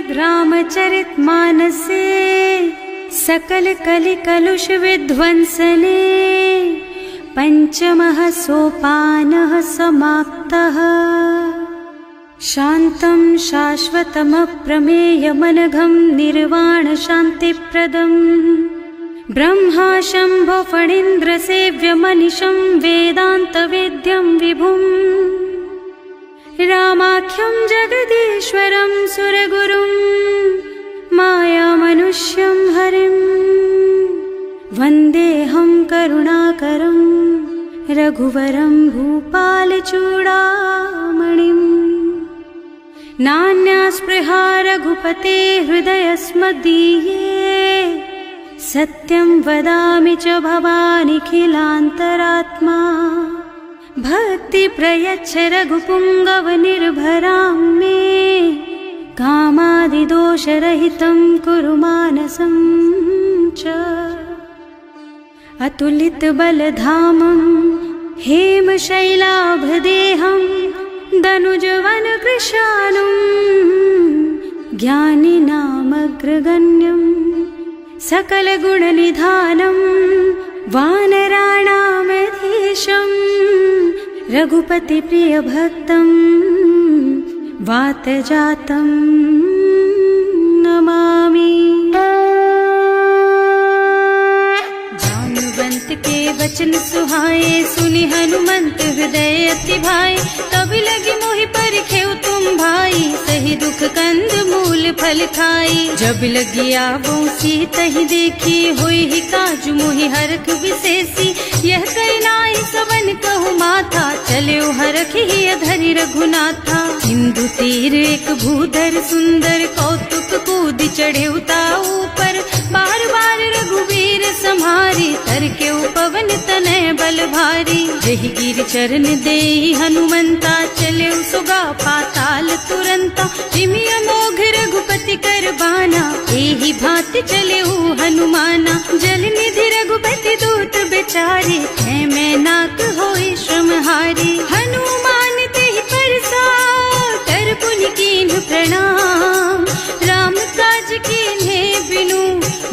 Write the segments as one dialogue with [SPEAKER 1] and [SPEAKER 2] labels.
[SPEAKER 1] रामचरितमानसे सकल कलि कलुष विध्वंसने पंचमः सोपानः समाप्तः। शान्तं शाश्वतमप्रमेयमनघं निर्वाण शान्तिप्रदम् ब्रह्मा शम्भो फणीन्द्रसेव्यमनिशं वेदान्तवेद्यं विभुम् रामाख्यं जगदीश्वरं सुरगुरुं मायामनुष्यं हरिं वन्देऽहं करुणाकरं रघुवरं भूपालचूडामणिम्। नान्यास्पृहा रघुपते हृदयस्मदीये सत्यं वदामि च भवानिखिलान्तरात्मा। भक्ति प्रयच्छ रघुपुङ्गवनिर्भरां मे कामादिदोषरहितं कुरु मानसं च। अतुलितबलधामं हेमशैलाभदेहं दनुजवनकृशानुं ज्ञानिनामग्रगण्यं सकलगुणनिधानं वानराणामधीशं रघुपतिप्रियभक्तं वातजातं नमामि। जानुवंत के वचन सुहाए सुनि हनुमंत हृदय अति भाए। तब लगी मोहि परिखेउ तुम भाई सही दुख कंद मूल फल खाई। जब लगी आवो सीतहि देखी होई ही काजु मोहि हरख विशेषी। यह कई नाई सबन कहु माथा चले हरख ही अधरि रघुनाथा। सिंधु तीर एक भूधर सुंदर कौतुक कूद चढ़े ऊपर। बार बार रघुवीर सम्हारी तर के पवन तनय बल भारी। जहि गिर चरण देहि हनुमंता चले सुगा पाताल तुरंता। जिमि अमोघ रघुपति कर बाना एहि भांति चले हनुमाना। जल निधि रघुपति दूत बेचारे है मैं नाक होई श्रमहारी। हनुमान तेहि परसा कर पुनि कीन्ह प्रणाम। राम काज कीन्हे बिनु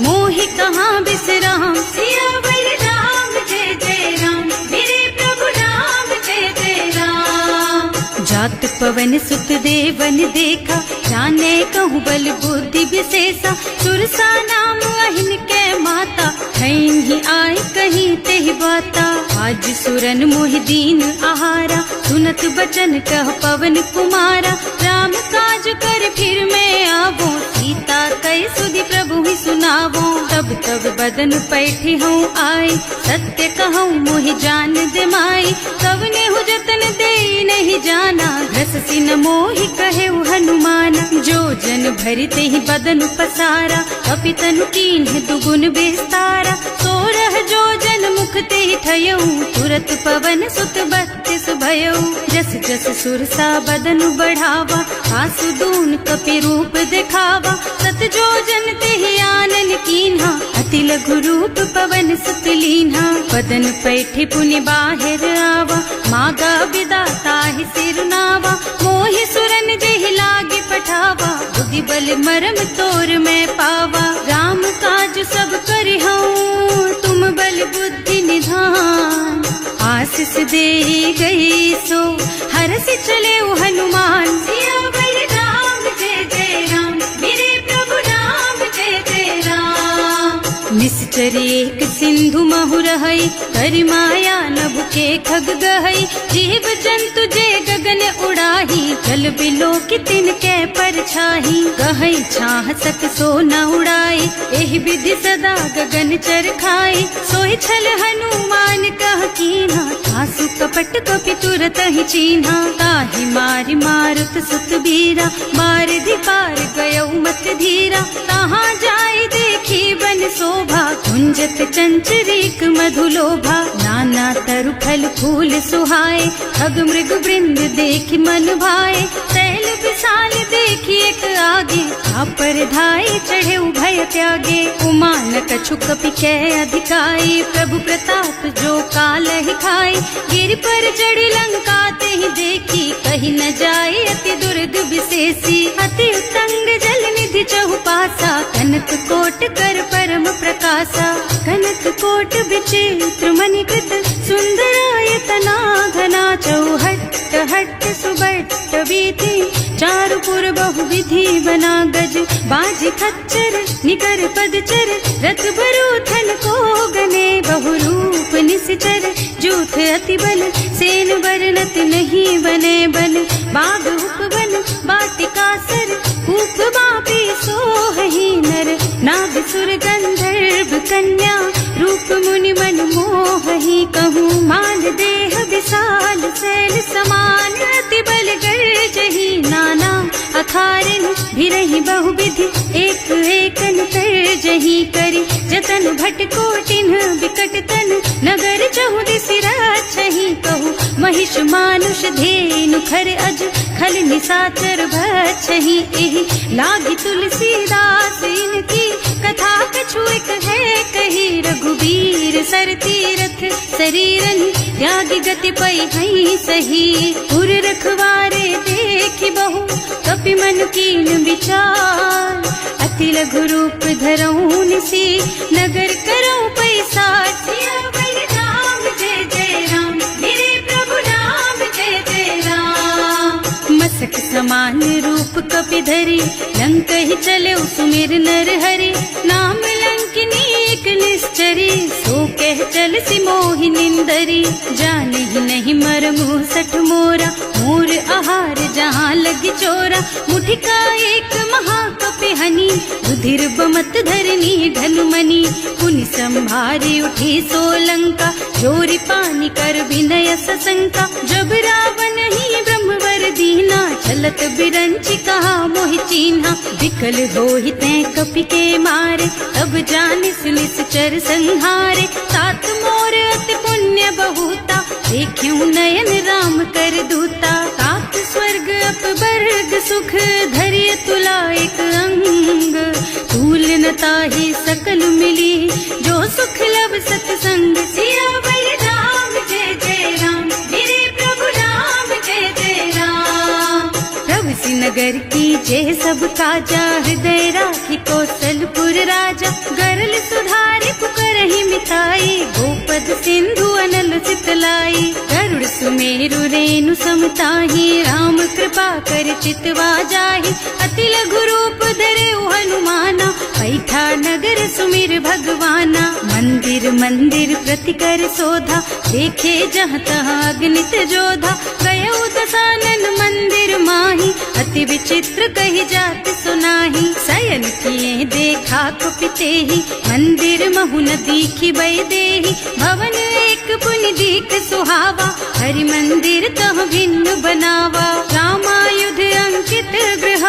[SPEAKER 1] मोहि कहाँ बिसराम। सियावर राम जय जय राम मेरे प्रभु राम जय जय राम। जात पवन सुत देवन देखा जाने कहूँ बल बुद्धि विशेषा। सुरसा नाम अहिन के माता ही आय कहीं तेहि बाता। आज सुरन मोहि दीन आहारा सुनत बचन कह पवन कुमारा। राम काज कर फिर मैं आवो सीता कई सुधि प्रभु ही सुनावो। तब तब बदन पैठी हूँ आए सत्य कहूँ मोहि जान दे माई। तब ने हु जतन दे नहीं जाना घस सिन मोहि कहे हनुमाना। जो जन भरि तेहि बदन पसारा कपि तनु कीन्ह दुगुन विस्तारा। सोरह जो जन मुख तेहि ठयऊ तुरत पवन सुत 32 भयऊ। जस जस सुरसा बदन बढ़ावा आसु दून कपि रूप दिखावा। सत जो जन तेहि आनन कीन्हा अति लघु रूप पवन सुत लीन्हा। बदन पैठे पुनि बाहिर आवा मागा विदा ताहि सिर नावा। मोहि सुरन जेहि लागे पठावा बुद्धि बल मरम तोर मैं पावा। राम काज सब करिहूँ तुम बल बुद्धि निधान। आशीष दे गई सो हरस चले हनुमान। सियावर राम जय जय राम मेरे प्रभु राम जय जय राम। निश्चर एक सिंधु महु रहई करि माया नभ के खग गहई। जीव जंतु जे गगन उड़ाही जल बिलो की तिनके परछाही। गहई छाह सक सो न उड़ाई एहि विधि सदा गगन चर खाई। सोई छल हनुमान कह कीन्हा आसु कपट कपि तुरत ही चीन्हा। ताहि मारि मारुत सुत बीरा बारिधि पार गयौ मत धीरा। तहाँ जाय देखी बन शोभा कुंजत चंचरीक मधुलोभा। नाना तरु फल फूल सुहाए खग मृग वृंद देखि मन भाए। तैल विशाल देखी एक आगे पर धाई चढ़े भय त्यागे। उमान कछु कपि कै अधिकाई प्रभु प्रताप जो काल ही खाई। गिर पर चढ़ी लंका तेहि देखी कही न जाए अति दुर्ग विशेषी। अति उत्तंग जल निधि बहु पासा, कनक कोट कर परम प्रकाशा। कनक कोट विचित्र मणिकृत, सुंदरायतना घना। चौहट्ट हट्ट सुबट्ट वीथि, चारुपुर बहुविधि बना। गज बाज खच्चर निकर पदचर, रथ बरूथन को गने। बहुरूप निश्चर जूथ अति बल, सेन बरनत नहीं बने बन। बाग उपवन वाटिका सर, कूप बापी सोहहि नर। नाग सुर गंधर्व कन्या, रूप मुनि मन मोहहि। कहूँ माल देह विशाल, शैल समान अति बल गर्जहि। नाना अखारिन भिरहि बहुविधि, एक एकन तर्जहि करि। जतन भट कोटिन विकट तन, नगर चहुदिस रक्षहि। कहूँ महिष मानुष धेनु खर अज, खल निशाचर भक्षहि। एहि लागी तुलसीदास इनकी, कथा कछु एक है कही। रघुबीर सर तीरथ शरीरन, त्यागी गति पै हई सही। उर रखवारे देखि बहु, कपि मन कीन विचार। अति लघु रूप धरऊं निसी, नगर करऊं पैसार। सियावर राम जय जय राम, मेरे प्रभु राम जय जय राम। मसक समान रूप कपि धरि, लंक ही चले सुमिर नर हरि। नाम लंकिनी एक निश्चरी, सो कह चल सी मोहि निंदरी। जाने ही नहीं मरमु सठ मोरा, मोर आहार जहाँ लग चोरा। मुठिका एक महाकपि हनि, रुधिर बमत धरनी धनुमनि। पुनि संभारी उठी सोलंका, जोरी पानी कर विनय सशंका। जब रावण ही ब्रह्मवर दीना, चलत बिरंची कहा मोहि चीन्हा। विकल होहि तै कपि के मारे, तब जानिस निश्चर संहारे। तात मोर अति पुण्य बहुता, देखियो नयन राम कर दूता। तात स्वर्ग अपवर्ग सुख, धरिय तुला एक अंग। तूल न ताहि सकल मिली, जो सुख लब सतसंग। सियावर राम जय जय राम, मेरे प्रभु राम जय जय राम। प्रभु सि नगर की जय सब काजा, हृदय राखी कौशलपुर राजा। गरल सुधारि पुकारहि मिताई, गोपद सिंधु अनल चितलाई। गरुड़ सुमेरु रेणु समताहि, राम कृपा कर चितवा जाहि। अति लघु रूप धरे हनुमाना, बैठा नगर सुमिर भगवाना। मंदिर मंदिर प्रति कर शोधा, देखे जहाँ तहाँ अगणित जोधा। गयो दसानन मंदिर माही, अति विचित्र कही जात सुनाही। शयन किए देखा कुपितेहि, मंदिर महु न दीखि बैदेहि। भवन एक पुनि दीख सुहावा, हरि मंदिर तह भिन्न बनावा। रामायुध अंकित गृह,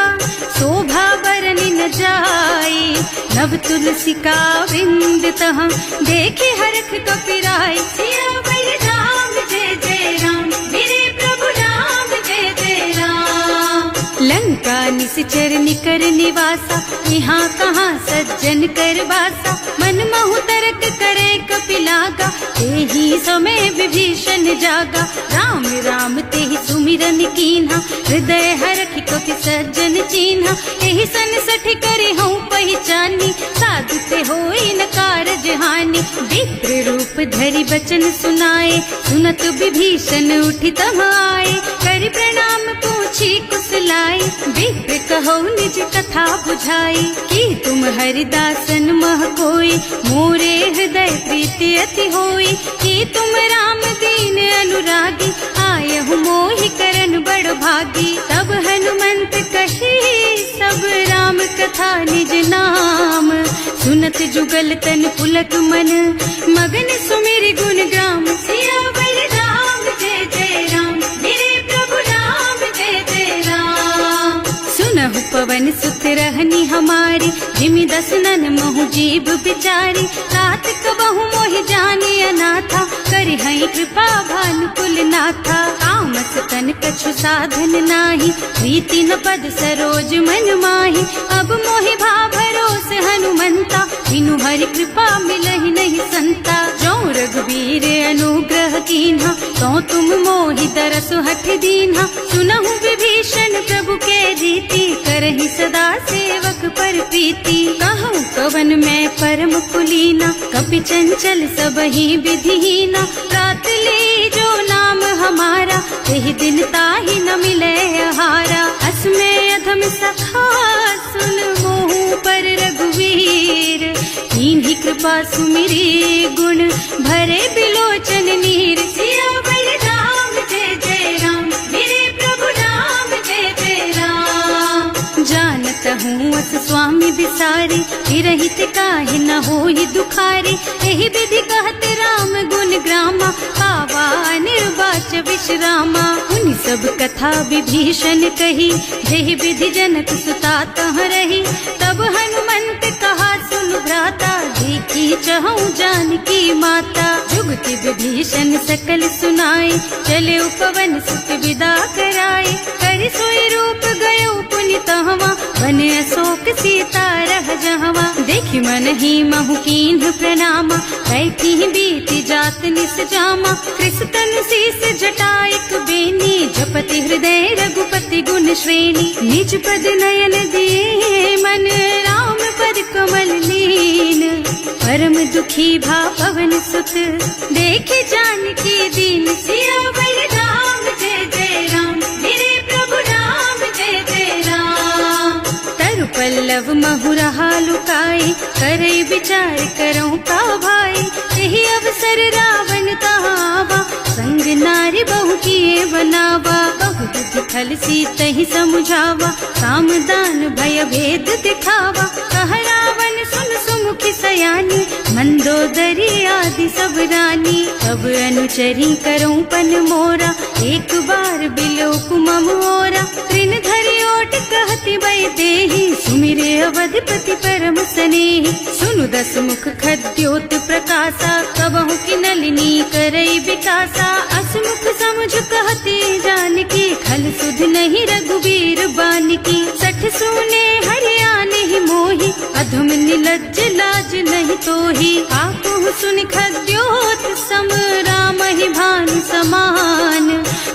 [SPEAKER 1] शोभा बरनि न जाई। नव तुलसी का वृंद तह, देखे हरख कपिराई। सियावर राम जय जय राम, मेरे प्रभु राम जय जय राम। लंका निश्चर निकर निवासा, यहाँ कहाँ सज्जन कर वासा। मन महु तरक करे कपिलागा, तेहि समय विभीषण जागा। राम राम तेहि सुमिरन कीन्हा, हृदय हरखि कपि सज्जन चीन्हा। एहि सन सठ करे हूँ पहचानी, साधु ते होई न कारज हानि। विप्र रूप धरि बचन सुनाए, सुनत विभीषण उठि तह आए। करि प्रणाम पूछी कुशलाई, विप्र कहो निज कथा बुझाई। कि तुम हरिदासन मह कोई, मोरे हृदय प्रीति अति होई। कि तुम राम दीन अनुरागी, आयहु मोहि करन बड़ भागी। तब हनुमंत कही सब राम कथा निज नाम। सुनत जुगल तन पुलक मन, मगन सुमिर गुण ग्राम। सियावर राम जय जय राम, मेरे प्रभु राम जय जय राम। सुनहु पवन सुत रहनी हमारी, जिमि दसनन महु जीव बिचारी। तात कबहु मोहि जानी अनाथा, करि हई कृपा भानुकुल नाथा। तामस तन कछु साधन नाही, प्रीति न पद सरोज मन माही। अब मोहि भा भरोस हनुमंता, बिनु हरि कृपा मिलहि नहीं संता। जो ताऊ रघुवीर अनुग्रह कीन्हा, तो तुम मोहि दरसु हठ दीन्हा। सुनहु विभीषण प्रभु के रीति, करहि सदा सेवक पर प्रीति। कहूँ कवन मैं परम कुलीना, कपि चंचल सबहि विधिहीना। रात ले जो नाम हमारा, तेहि दिन ताहि न मिले आहारा। असमय अधम सखा सुन मोहु पर रघुवीर, कीन्ही कृपा सुमिरी गुण भरे बिलोचन नीर। सियावर राम जय जय राम, मेरे प्रभु राम जय जय राम। जानत हूँ अस स्वामी बिसारी, हिरहित काहे न होहि दुखारी। एहि विधि कहत राम गुण ग्रामा, पावा निर्वाच विश्रामा। उन सब कथा विभीषण कही, जेहि विधि जनक सुता तह रही। तब हनुमंत कहा सुन भ्राता, देखी चहु जानकी माता। जुगति विभीषण सकल सुनाई, चले उपवन सुत विदा कराई। कर सोई रूप गयो पुनि तहवा, बने अशोक सीता रह जहवा। देखि मन ही महु कीन्ह प्रणामा, बैठी बीती जात निस जामा। कृष्ण शीस जटाइक बेनी, जपति हृदय रघुपति गुण श्रेणी। निज पद नयन दिए मन, राम पद कमल लीन। परम दुखी भा पवन सुत, देखे जानकी दीन। सियावर राम जय जय राम, मेरे प्रभु राम जय जय राम। तरु पल्लव महुरहा लुकाई, करई विचार करऊं का भाई। यही अवसर रावण तहावा, संग नारी बहु किए बनावा। बहु बुद्धि खल सीतहि समुझावा, काम दान भय भेद दिखावा। कह रावण सुन सुमुखी सयानी, मंदोदरी आदि सब रानी। अब अनुचरी करऊं पन मोरा, एक बार बिलोक मम ओरा। तृण धरि ओट कहति भय देहि, सुमिरे अवधपति परम स्नेहि। सुनु दस मुख खद्योत प्रकाशा, कबहु की नलिनी करई विकासा। असमुख समझ कहती जानकी, खल सुध नहीं रघुवीर बानकी। सठ सुने हरियाणे ही मोहि, अधम निलज्ज लाज नहीं तोहि। आपहु सुनि खद्योत सम, राम ही भानु समान।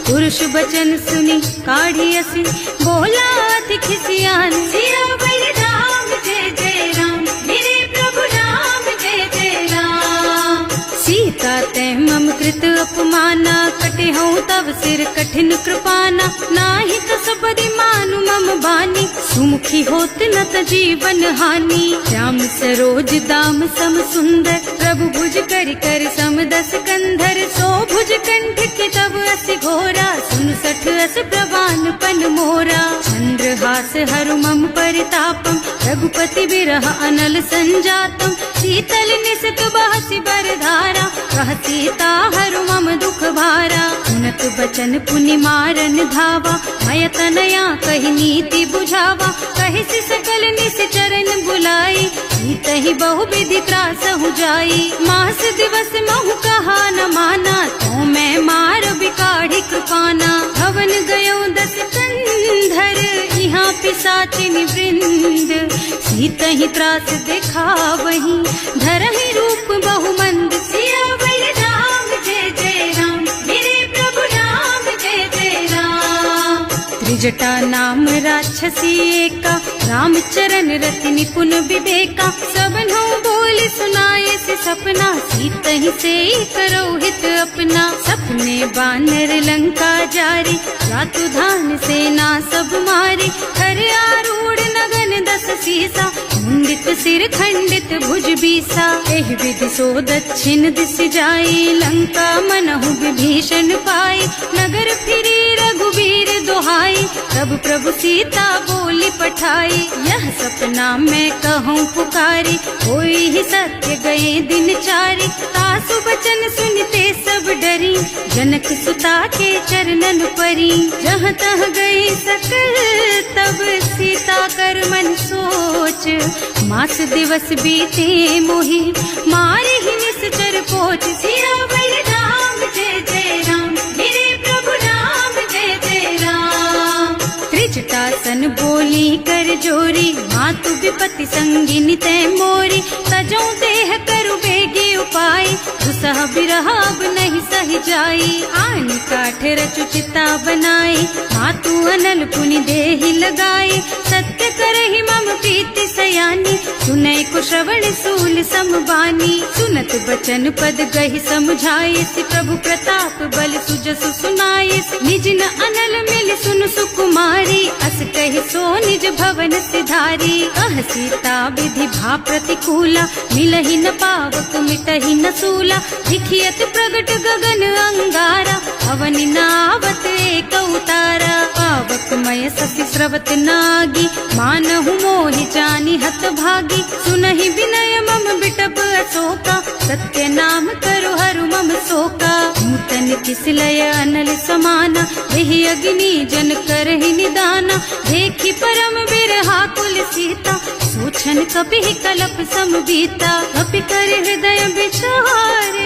[SPEAKER 1] पुरुष बचन सुनि काढ़ी असी, बोला अधिक सियान। सियावर राम जय जय राम, मेरे प्रभु राम जय जय राम। सीता तै मम कृत अपमाना, कटे हूँ तब सिर कठिन कृपाना। नाही तो सबदि मानु मम बानी, सुमुखी होत न त जीवन हानि। श्याम सरोज दाम सम सुंदर, प्रभु भुज कर कर सम दस कंधर। सो भुज कंठ के तब अस घोरा, सुन सठ अस प्रवान पन मोरा। चंद्रहास हरु मम परितापम, रघुपति बिरह अनल संजातम। शीतल निसत बहसि बरधारा, कह सीता हरु मम दुख भारा। उनत बचन पुनि मारन धावा, मय तनया कहि नीति बुझावा। कहि सकल निस चरण बुलाई, सीतहि बहु विधि त्रासहु जाई। मास दिवस महु कहा न माना, तो मैं मार बिकाढ़ी कृपाना। भवन गयो दस कंधर, यहाँ पिशाचिनि वृंद। सीतहि त्रास दिखावहि, धरहि रूप बहु मंद। सियावर राम जय जय राम, मेरे प्रभु राम जय जय राम। त्रिजटा नाम राक्षसी एका, राम चरण रति निपुण विवेका। सबनों बोल सुनाए से सपना, सीतहि से करो हित अपना। सपने बानर लंका जारी, रातु धान सेना सब मारी। कर आरूढ़ नगन दस सीसा, मुंडित सिर खंडित भुज बीसा। एहि विधि सो दक्षिण दिश जाई, लंका मनहु विभीषण पाई। नगर फिरी रघुवीर दोहाई, तब प्रभु सीता बोली पठाई। यह सपना मैं कहूँ पुकारी, होई ही सत्य गए दिन चारि। तासु बचन सुनते सब डरी, जनक सुता के चरणन परी। जहाँ तह गई सकल तब सीता कर मन सोच। मास दिवस बीते मोहि, मारे ही निश्चर पोच। सियावर राम जय जय राम, मेरे प्रभु राम जय जय राम। जटासन बोली कर जोरी, मातु विपत्ति संगिनी तै मोरी। तजो देह करु बेगी उपाय, दुसह बिरह अब नहीं सही जाई। आन काठ रचु चिता बनाई, मातु अनल पुनि देहि लगाई। सत्य करहि मम प्रीति सयानी, सुनय को श्रवण सूल समबानी। सुनत बचन पद गहि समझाए, प्रभु प्रताप बल सुजसु सुनाए। निज न अनल मिल सुन सुकुमारी, अस कहि सो निज भवन सिधारी। अह सीता विधि भा प्रतिकूला, मिलहि न पावक मिटहि न सूला। दिखियत प्रगट गगन अंगारा, अवनि नावत एक उतारा। पावक मय सखी स्रवत नागी, मानहु मोहि जानि हत भागी। सुनहि विनय मम बिटप अशोका, सत्य नाम करु हरु मम शोका। नूतन किसलय अनल समाना, देहि अग्नि जन करहि निदाना। देखि परम बिरहा कुल सीता, सोचन कपि कलप समबीता। कपि कर हृदय विचार,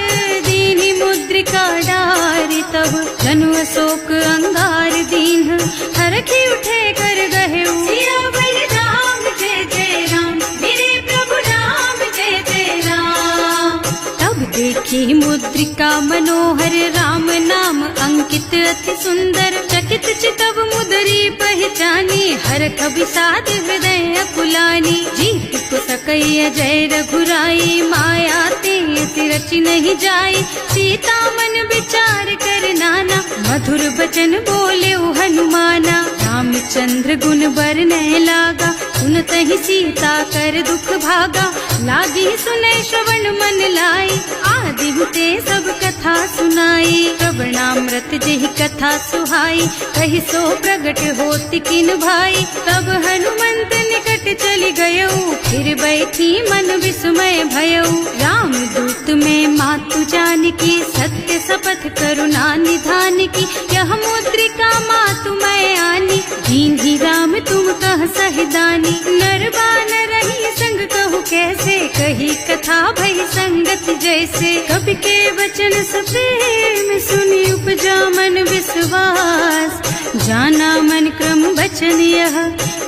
[SPEAKER 1] दीनि मुद्रिका डारि। तब जनु अशोक अंगार दीन, हरखि उठे कर गहे। सियावर राम जय जय राम, मेरे प्रभु राम जय जय राम। तब देखी मुद्रिका मनोहर, राम नाम अंकित अति सुंदर। चकित चितव मुदरी पहचानी, हरख विषाद हृदय अकुलानी। जीत को सकैय जय रघुराई, माया ते रचि नहीं जाई। सीता मन विचार कर नाना, मधुर बचन बोले हनुमाना। रामचंद्र गुण बरनय लागा, सुनतहि सीता कर दुख भागा। लागी सुनै श्रवण मन लाई, आदि ते सब कथा सुनाई। श्रवणामृत जेहि कथा सुहाई, कहि सो प्रगट होति किन भाई। तब हनुमंत निकट चली गयौ, फिर बैठी मन विस्मय भयौ। राम दूत में मातु जानकी, सत्य शपथ करुणा निधान की। यह मुद्रिका मातु मैं आनी, दीन्ही राम तुम कह सहिदानी। नर बानर रही संग कहु कैसे, कही कथा भई संगत जैसे। कवि के वचन सप्रेम सुनि, उपजा मन विश्वास। जाना मन क्रम वचन यह,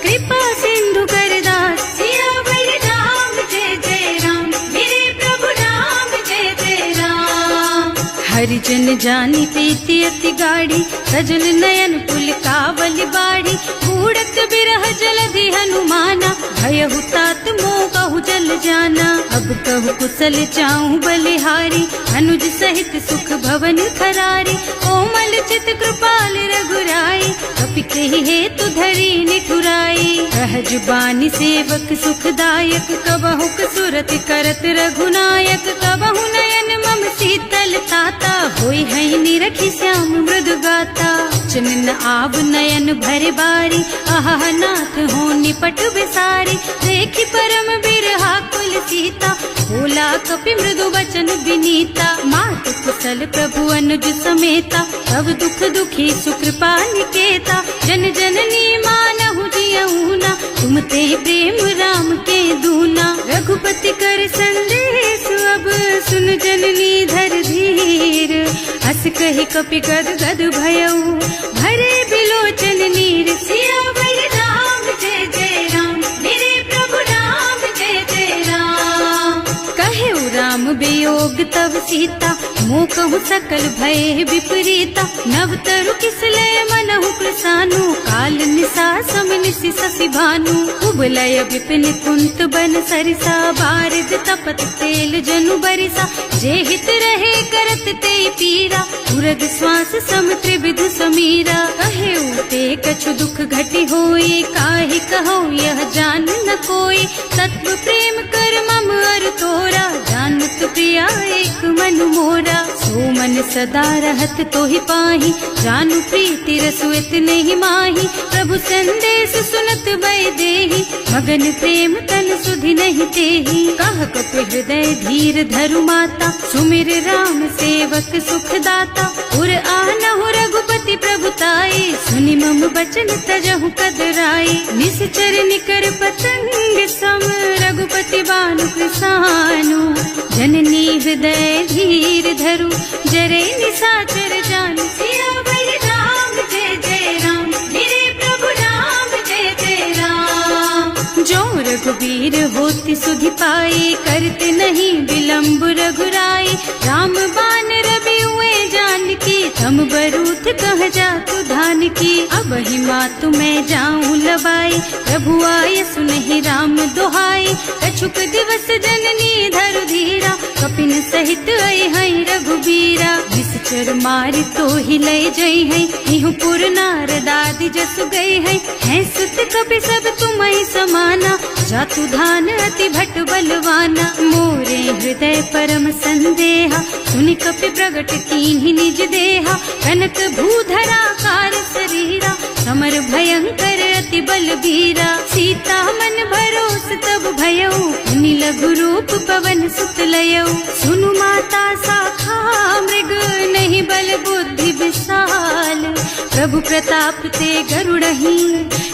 [SPEAKER 1] कृपा सिंधु कर दास। सियावर राम जय जय राम, मेरे प्रभु राम जय जय राम। हरिजन जानी प्रीति अति गाढ़ी, सजल नयन पुलकावली बाढ़ी। बूढ़त बिरह जलधि हनुमाना, भयहु तात मोह कहु जल जाना। अब कहु कुशल चाहूं बलिहारी, अनुज सहित सुख भवन खरारी। कोमल चित कृपाल रघुराई, कपि कहि हेतु धरी निठुराई। सहज बानी सेवक सुखदायक, कबहु सुरत करत रघुनायक। कबहु नयन मम शीतल ताता, होई है निरखि श्याम मृदु गाता। चनन आव नयन भरे बारी, आहा नाथ हो निपट बिसारी। देखि परम बिरहा कुल सीता, बोला कपि मृदु वचन विनीता। मात कुशल प्रभु अनुज समेता, तब दुख दुखी सुकृपा निकेता। जन जननी मानहु जियऊना, तुम ते प्रेम राम के दूना। रघुपति कर संदेश अब, सुन जननी धर धीर। हस कहि कपि गद गद भयऊ, भरे बिलोचन नीर। सियावर राम जय जय राम, मेरे प्रभु राम जय जय राम। कहे राम वियोग तब सीता, मोह कहु सकल भय विपरीता। नव तरु किसलय मनहु कृसानु, काल निसा सम निसि शशि भानु। उबलय विपिन कुंत बन सरिसा, बारिद तपत तेल जनु बरिसा। जे हित रहे करत ते पीरा, उरग श्वास सम त्रिविधु समीरा। कहे ते कछु दुख घटि होई, काहि कहो यह जान न कोई। तत्व प्रेम कर मम अर तोरा, जानत प्रिया एक मन मोरा। सो मन सदा रहत तोहि पाहि, जानु प्रीति रसु इतने ही माही। प्रभु संदेश सुनत भय देहि, मगन प्रेम तन सुधि नहीं तेहि। कह कपि हृदय धीर धरु माता, सुमिर राम सेवक सुख दाता। उर आनहु रघुपति प्रभुताई, सुनि मम बचन तजहु कदराई। निश्चर निकर पतंग सम, रघुपति बानु कृसानु। जननी हृदय धीर धरु, जरे निशाचर जानु। सियावर राम जय जय राम, मेरे प्रभु राम शीघ्र होती सुधि पाए, करते नहीं विलम्ब रघुराई। राम बान रवि हुए जानकी, थम बरूथ कह जातु धान की। अब ही मातु मैं जाऊं लबाई, प्रभु आए सुनहि राम दोहाई। कछुक दिवस जननी धरु धीरा, कपिन सहित आई हैं रघुबीरा। निश्चर मारि तो ही लय जई हैं, इहु पुर नारदादि जसु गए हैं। हैं सुत कपि सब तुम्हि समाना, जातु धान अति भट बलवाना। मोरे हृदय परम संदेहा, सुनि कपि प्रगट कीन्हि निज देहा। कनक भूधरा कार शरीरा, समर भयंकर अति बलबीरा। सीता मन भरोस तब भयउ, मुनि लघु रूप पवन सुत लयउ। सुनु माता शाखा मृग, नहीं बल बुद्धि विशाल। प्रभु प्रताप ते गरुड़हि,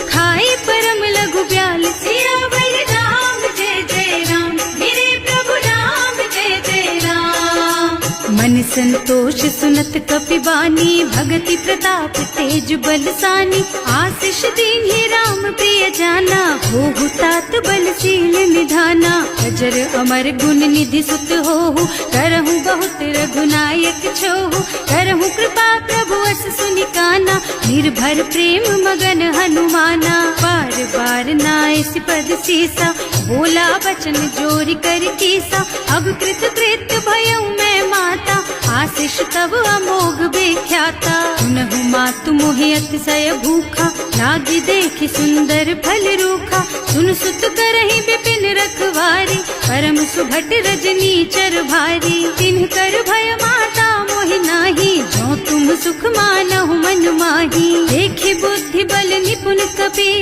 [SPEAKER 1] खाई परम लघु ब्याल। सियावर राम जय जय राम, मेरे प्रभु राम जय जय राम। मन संतोष सुनत कपि बानी, भगति प्रताप तेज बलसानी। आशीष दीन्हि राम प्रिय जाना, होहु तात बलशील निधाना। अजर अमर गुण निधि सुत होहु, करहु बहुत रघुनायक छोहु। करहु कृपा प्रभु अस सुनि काना, निर्भर प्रेम मगन हनुमाना। बार बार नाइस पद सीसा, बोला वचन जोरि कर कीसा। अब कृत कृत भयउ मैं माता, आशीष तब अमोघ बेख्याता। सुनहु मातु मोहि अतिशय भूखा, लागी देखि सुंदर फल रूखा। सुन सुत करहि विपिन रखवारी, परम सुभट रजनी चर भारी। तिन्ह कर भय माता मोहि नाही, जो तुम सुख मानहु मन माही। देखि बुद्धि बल निपुण कपि,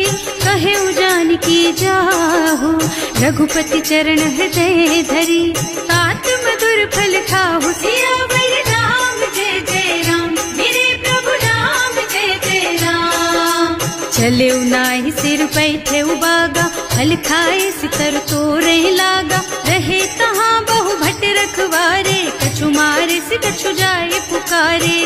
[SPEAKER 1] कहे जानकी जाहु। रघुपति चरण हृदय धरी, तात मधुर फल खाहु। सियावर राम जय जय राम, मेरे प्रभु राम जय जय राम। चले नाहि सिर बैठे बागा, फल खाए सितर तोरे लागा। रहे तहाँ बहु भट रखवारे, कछु मारे से कछु जाए पुकारे।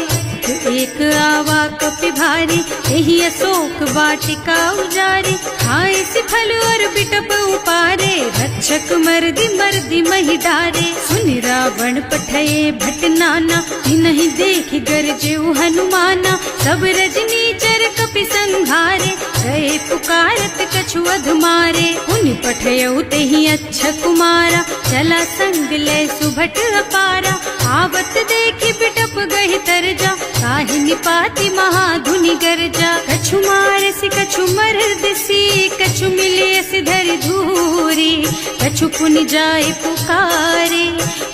[SPEAKER 1] एक आवा कपि भारी, यही अशोक वाटिका उजारी। खाए से फल और बिटप उपारे, रक्षक मर्दी मर्दी मही डारे। सुनि रावण पठये भट नाना, तिन्हि देखि गरजेउ हनुमाना। सब रजनी चर कपि संघारे, गए पुकारत कछु अधमारे। उनि पठयउ तेहि अच्छा कुमारा, चला संग ले सुभट अपारा। आवत देखि बिटप गहि तरजा, काहि निपाति महाधुनि गरजा। कछु मारसि कछु मरदसी, कछु मिले सिधरि धूरी। कछु पुनि जाए पुकारे,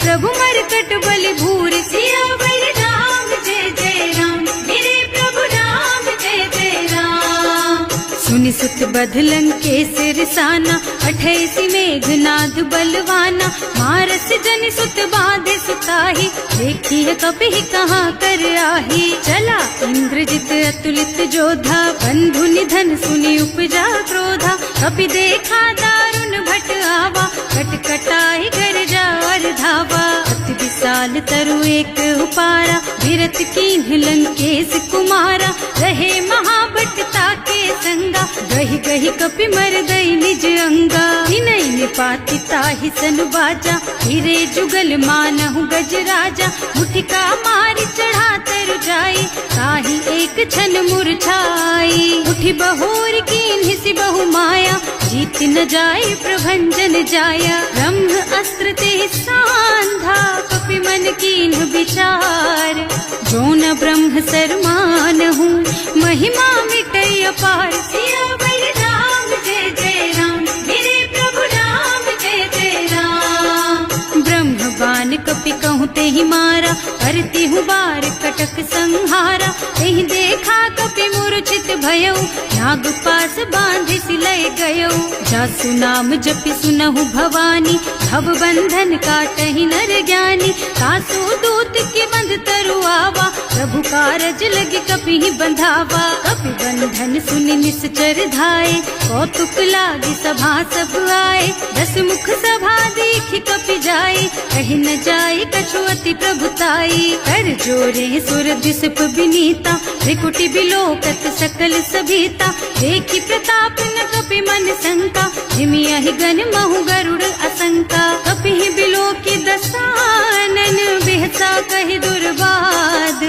[SPEAKER 1] प्रभु मरकट बलि भूरि। सियावर राम जय जय राम, मेरे प्रभु राम जय जय राम। सुनि सुत बधलन के सिरसाना, 28 मेघनाद बलवाना। मारस जनि सुत बाधे सुताही, देखिए कपि कहाँ कर आही। चला इंद्रजित अतुलित जोधा, बंधु निधन सुनि उपजा क्रोधा। कपि देखा दारुण भट आवा, कटकटाई गरजा और धावा। अति विशाल तरु एक उपारा, विरत कीन्ह लंकेश कुमारा। रहे महाभट ताके संगा, गहि गहि कपि मर गई निज अंगा। हिनहि निपाति ताहि सन बाजा, हिरे जुगल मानहु गज राजा। मुठिका मारि चढ़ा तरु जाई, ताहि एक छन मुरझाई। उठि बहोर कीन्हि सि बहु माया, जीत न जाय प्रभंजन जाया। ब्रह्म अस्त्र ते सांधा, कपि मन कीन्ह विचार। जो न ब्रह्म सर मानहु, महिमा मिटै अपार। सियावर राम जय जय राम, मेरे प्रभु राम जय जय राम। ब्रह्म बान कपि कहूँ तेहि मारा, करती हूँ बार कटक संहारा। तेहि देखा कपि मूर्छित भयउ, नाग पास बांधि सिलय गयउ। जासु नाम जपि सुनहु भवानी, भव बंधन काटहि नर ज्ञानी। तासु दूत के बंध तरु आवा, प्रभु कारज लगे कपि बंधावा। कपि बंधन सुनि निश्चर धाये, कौतुक लागी सभा सब आए। 10 मुख सभा देखि कपि जाए, कहि न जाए कछु अति प्रभुताई। कर जोरे सुर दिसप विनीता, त्रिकुटी बिलोकत सकल सभीता। देखि प्रताप न कपि मन शंका, हिमिया ही गन महु गरुड़ असंका कपिहि बिलो की दसानन बेहसा कहि दुर्बाद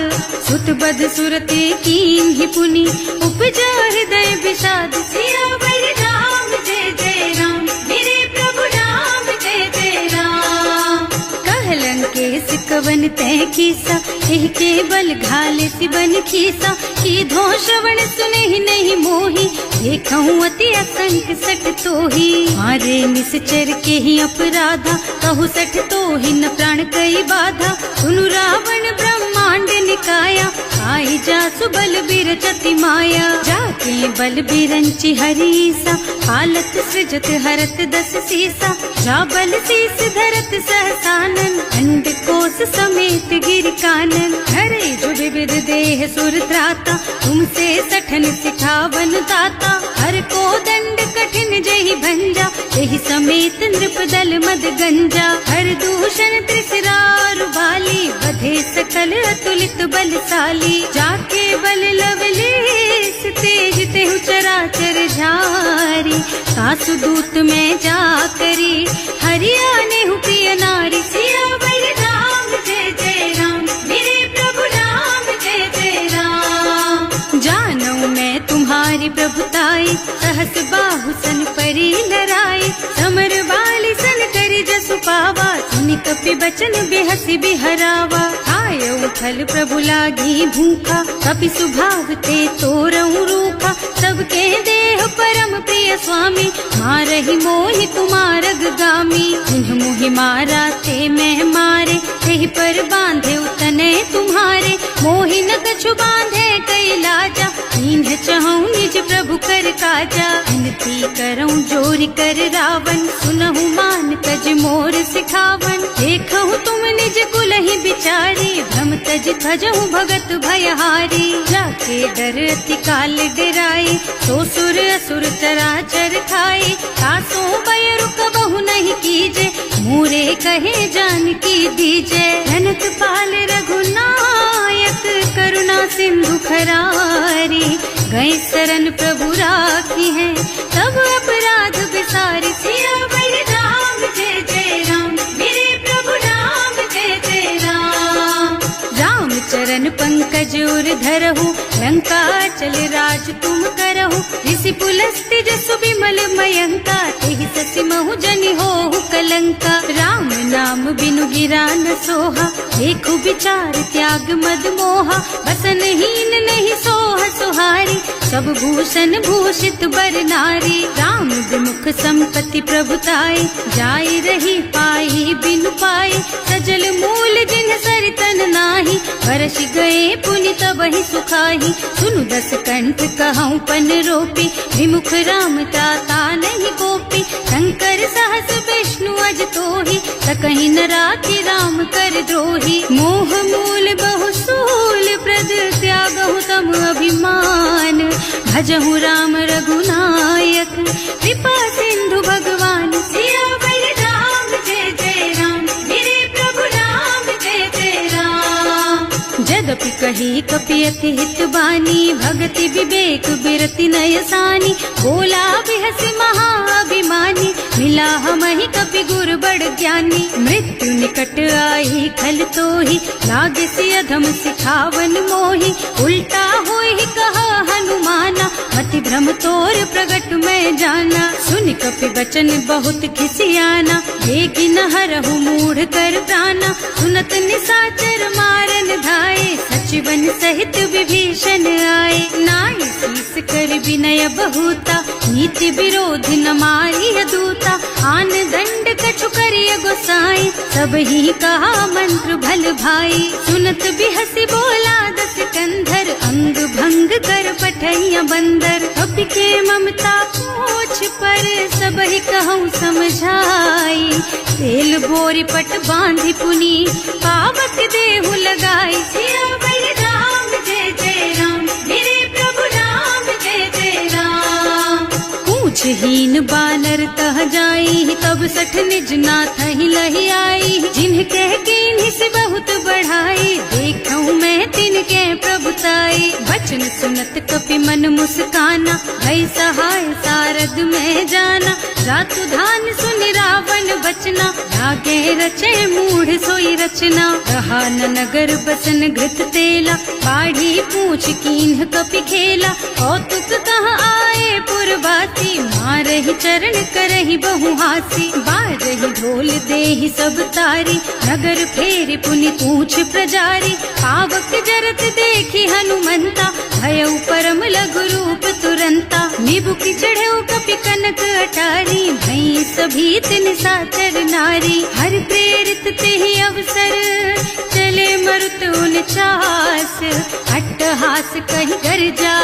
[SPEAKER 1] सुत बद सुरते कीन ही पुनि उपजा हृदय विषाद सियावर राम जय जय राम मेरे प्रभु राम जय जय राम कहलन के सिकवन तय कीसा एह के बल घाले सिबन खीसा की धो श्रवण सुने ही नहीं मोही देखऊं अति असंक सठ तो ही मारे निश्चर के ही अपराधा कहु सठ तो ही न प्राण कई बाधा सुनु रावण ब्रह्मांड निकाया आई जा सुबल बिरचति माया जाके बल बिरंचि हरीसा हालत सृजत हरत दस सीसा जा बल शीस धरत सहसानन अंड कोस समेत गिर कानन हरे जो विविध देह सुर त्राता तुमसे सठन सिखावन दाता हर को दंड कठिन जहि भंजा यही समेत नृपदल मद गंजा हर दूषण त्रिसरार बाली बधे सकल अतुलित बलशाली जाके बल लवलेस तेज तेहु चराचर झारी सासु दूत में जा करी हरियाणे हु प्रिय नारी सियावर राम जय जय राम मेरे प्रभु राम जय जय राम जानू मैं तुम्हारी प्रभुताई सहस बाहु सन परी लराई समर बाली सन करी जसु पावा सुनि कपि बचन बेहसी बिहरावा आयो फल प्रभु लागी भूखा कपि सुभाव ते तोरऊ रूखा सबके देह परम प्रिय स्वामी मारहि मोहि कुमारग गामी जिन्ह मोहि मारा ते मैं मारे तेहि पर बांधे उतने तुम्हारे मोहि न कछु बांधे कई लाजा इन्ह चहूँ निज प्रभु कर काजा विनती करऊँ जोरि कर रावण सुनहु मान तज मोर सिखावन देखहु तुम निज कुल ही बिचारी भ्रम तज भजहु भगत भयहारी जाके डर अति काल डराई सो सुर असुर चराचर खाई तासो भय रुक बहु नहीं कीजे मोरे कहे जान की दीजे धनत पाल रघुनायक करुणा सिंधु खरारी गए शरण प्रभु राखी है तब अपराध विसारी सियावर राम जय जय राम मेरे प्रभु राम जय जय राम राम चरण पंकज उर धरहु लंका चल राज तुम करहु ऋषि पुलस्त्य जसु विमल मयंका तेहि ससि महु जनि होहु कलंका राम नाम बिनु गिरा न सोहा देखु विचार त्याग मद मोहा बसन हीन नहीं सोह सुहारी सब भूषण भूषित बर नारी राम विमुख संपत्ति प्रभुताई जाई रही पाई बिनु पाई सजल मूल जिन सरितन नाही बरस गए पुनि तबहि सुखाही सुनु दस कंठ कहूँ पन रोपी विमुख राम ताता नहीं कोपी शंकर सहस विष्णु अज तोहि सकहि न राखी राम कर द्रोही मोह मूल बहु सूल प्रद त्यागहु तम अभिमान भजहु राम रघुनायक कृपा सिंधु भगवान सियावर राम जय जय राम मेरे प्रभु राम जय जय राम जदपि कही कपि अति हित बानी भगति विवेक बिरति नय सानी बोला बिहस महाअभिमानी मिला हमहि कपि गुर बड़ ज्ञानी मृत्यु निकट आई खल तोहि लागे सि अधम सिखावन मोहि उल्टा होहि कहा हनुमाना मति भ्रम तोर प्रगट में जाना सुनि कपि बचन बहुत खिसियाना लेकि न हरहु मूढ़ कर प्राणा सुनत निशाचर मारन धाये सचिवन सहित विभीषण आए नाई शीस कर विनय बहुता नीति विरोध न मारिय दूता आन दंड कछु करिय गोसाई सब ही कहा मंत्र भल भाई सुनत बिहसी बोला दस कंधर अंग भंग कर पठैया बंदर कपि के ममता पूछ पर सब ही कहूँ समझाई तेल बोरी पट बांधी पुनी पावक देहु लगाई सियावर राम जय जय राम मेरे प्रभु राम जय जय राम कुछ हीन बानर तह जाई, तब सठ निज नाथ ही लही आई। जिन्ह कह के इन्हीं से बहुत बढ़ाई, देखूं मैं तिनके प्रभुताई। बचन सुनत कपि मन मुस्काना, भई सहाय सारद में जाना। जातु धान सुनि रावण बचना, लागे रचे मूढ़ सोई रचना। रहा न नगर बसन घृत तेला, बाढ़ी पूछ कीन्ह कपि खेला। कौतुक कहाँ आए पुरवासी, मारहि चरण करहि बहु हासी। बाजहि ढोल देहि सब तारी, नगर फेर पुनि पूछ प्रजारी। पावक जरत देखी हनुमंता, भयउ परम लघु रूप तुरंता। निबुकि चढ़ऊ कपि कनक अटारी, भई सभी तिन साचर नारी। हर प्रेरित तेहि अवसर, चले मरुत उनचास। अट्टहास कहि गर्जा,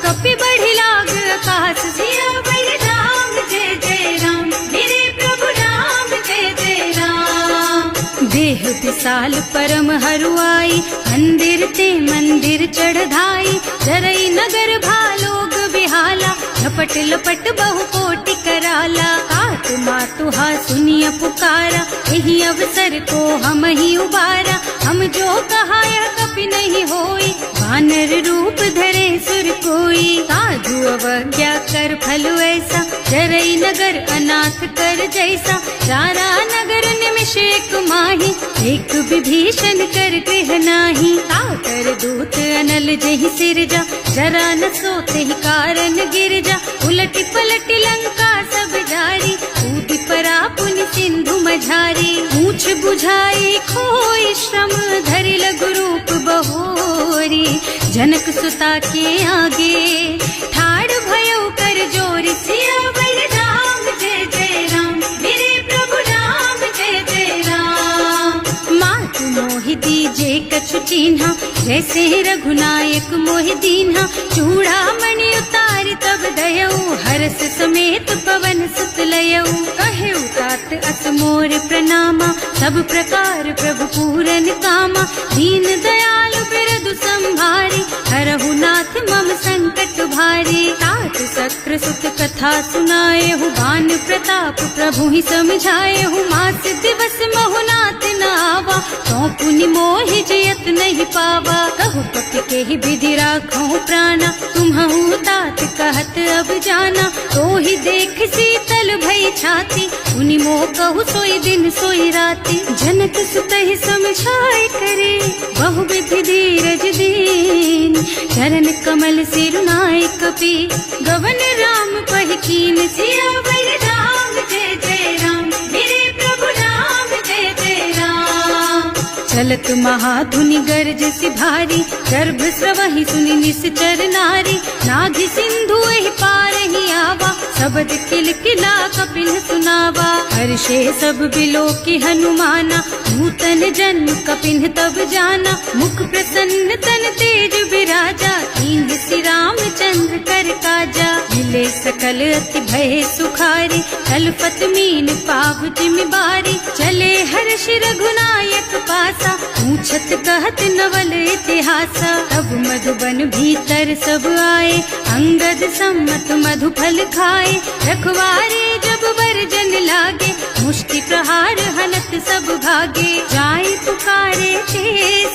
[SPEAKER 1] कपि बढ़ि लाग आकाश। सिया बलि राम जय जय राम, मेरे प्रभु राम जय जय राम। देह विशाल परम हरुआई, मंदिर ते मंदिर चढ़धाई। जरई नगर भालोग बिहाला, लपट लपट बहु कोटि कराला। तात मातुहा सुनिय पुकारा, यही अवसर को हम ही उबारा। हम जो कहा यह कपि नहीं होई, वानर रूप धरे सुर कोई। साधु अवज्ञा कर फल ऐसा, जरई नगर अनाथ कर जैसा। जारा नगर निमिष एक माही, एक विभीषण कर गृह नाही। ताकर दूत अनल जहि सिरजा, जरा न सोते ही कारण गिरजा। उलटी पलटी लंका सब जारी, कूदी परा पुनि सिंधु मझारी। पूछ बुझाई खोई श्रम, धरि लघु रूप बहोरी। जनक सुता के आगे, ठाड़ भयउ कर जोरी। सिया बलि राम जय जय राम, मेरे प्रभु राम जय जय राम। मातु मोहि दीजे कछु चिन्हा, जैसे रघुनायक मोहि दीन्हा। चूड़ा मणि उतारि तब दयऊ, हरस समेत पवन सुत लयऊ। कहेउ तात अस मोर प्रणामा, सब प्रकार प्रभु पूरन कामा। दीन दयालु बिरदु संभारी, हरहु नाथ मम संकट भारी। तात सक्र सुत कथा सुनाएहु, बान प्रताप प्रभु ही समझाएहु। मास दिवस महु नाथ न आवा, तो पुनि मोहि जयत नहीं पावा। कहु कपि केहि विधि राखहु प्राणा, तुम्हु तात कहत अब जाना। तो ही देख शीतल भई छाती, उनि मोह कहु सोई दिन सोई राती। जनक सुतहि समझाए करे, बहु विधि धीरज दीन। चरण कमल सिरुनाए कपि, गवन राम पहि कीन। सिया बलि राम जय जय राम, मेरे प्रभु राम जय जय राम। चलत महाधुनि गर्ज सिभारी, गर्भ स्रवहि सुनि निश्चर नारी। नाभि सिंधु एहि पार ही आवा, शब्द किलकिला कपिल सुनावा। हर्षे सब बिलोकि हनुमाना, नूतन जन्म कपिन तब जाना। मुख प्रसन्न तन तेज विराजा, कीन्ह श्री रामचंद्र कर काजा। मिले सकल अति भय सुखारी, कलपत मीन पाव जिमि बारी। चले हर्ष रघुनायक पासा, पूछत कहत नवल इतिहासा। तब मधुबन भीतर सब आए, अंगद सम्मत मधु फल खाए। रखवारे जब वर्जन लागे, मुष्टि प्रहार हनत सब भागे। जाय पुकारे ते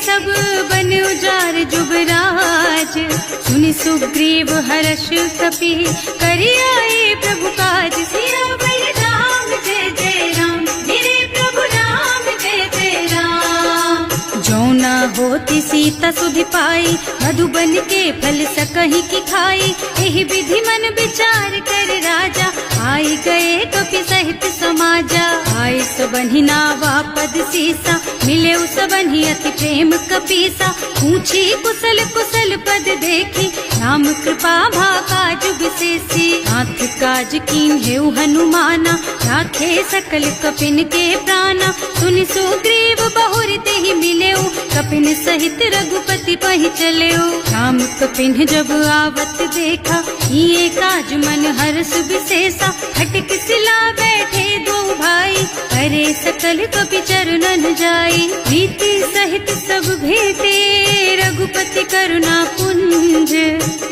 [SPEAKER 1] सब, बन उजार जुबराज। सुनि सुग्रीव हर्ष कपि, करि आए प्रभु काज। सिया बलि राम जय जय राम, मेरे प्रभु राम जय जय राम। जौना होती सीता सुधि पाई, मधुबन के फल सकहि की खाई। एहि विधि मन विचार कर राजा, आई गए कपि सहित समाजा। आए सबहि नावा पद सीसा, मिले सबहि अति प्रेम कपीसा। पूछी कुशल कुशल पद देखी, राम कृपा भाका जुग विशेषी। नाथ काज कीन्हेउ हनुमाना, राखे सकल कपिन के प्राणा। सुनि सुग्रीव बहुर तेहि मिलेउ, कपिन सहित रघुपति पहि चल्यो। राम कपिन जब आवत देखा, ये काज मन हर्ष विशेषा। खटक सिला बैठे दो भाई, करे सकल कपि चरणन जाई। प्रीति सहित सब भेटे, रघुपति करुणा पुंज।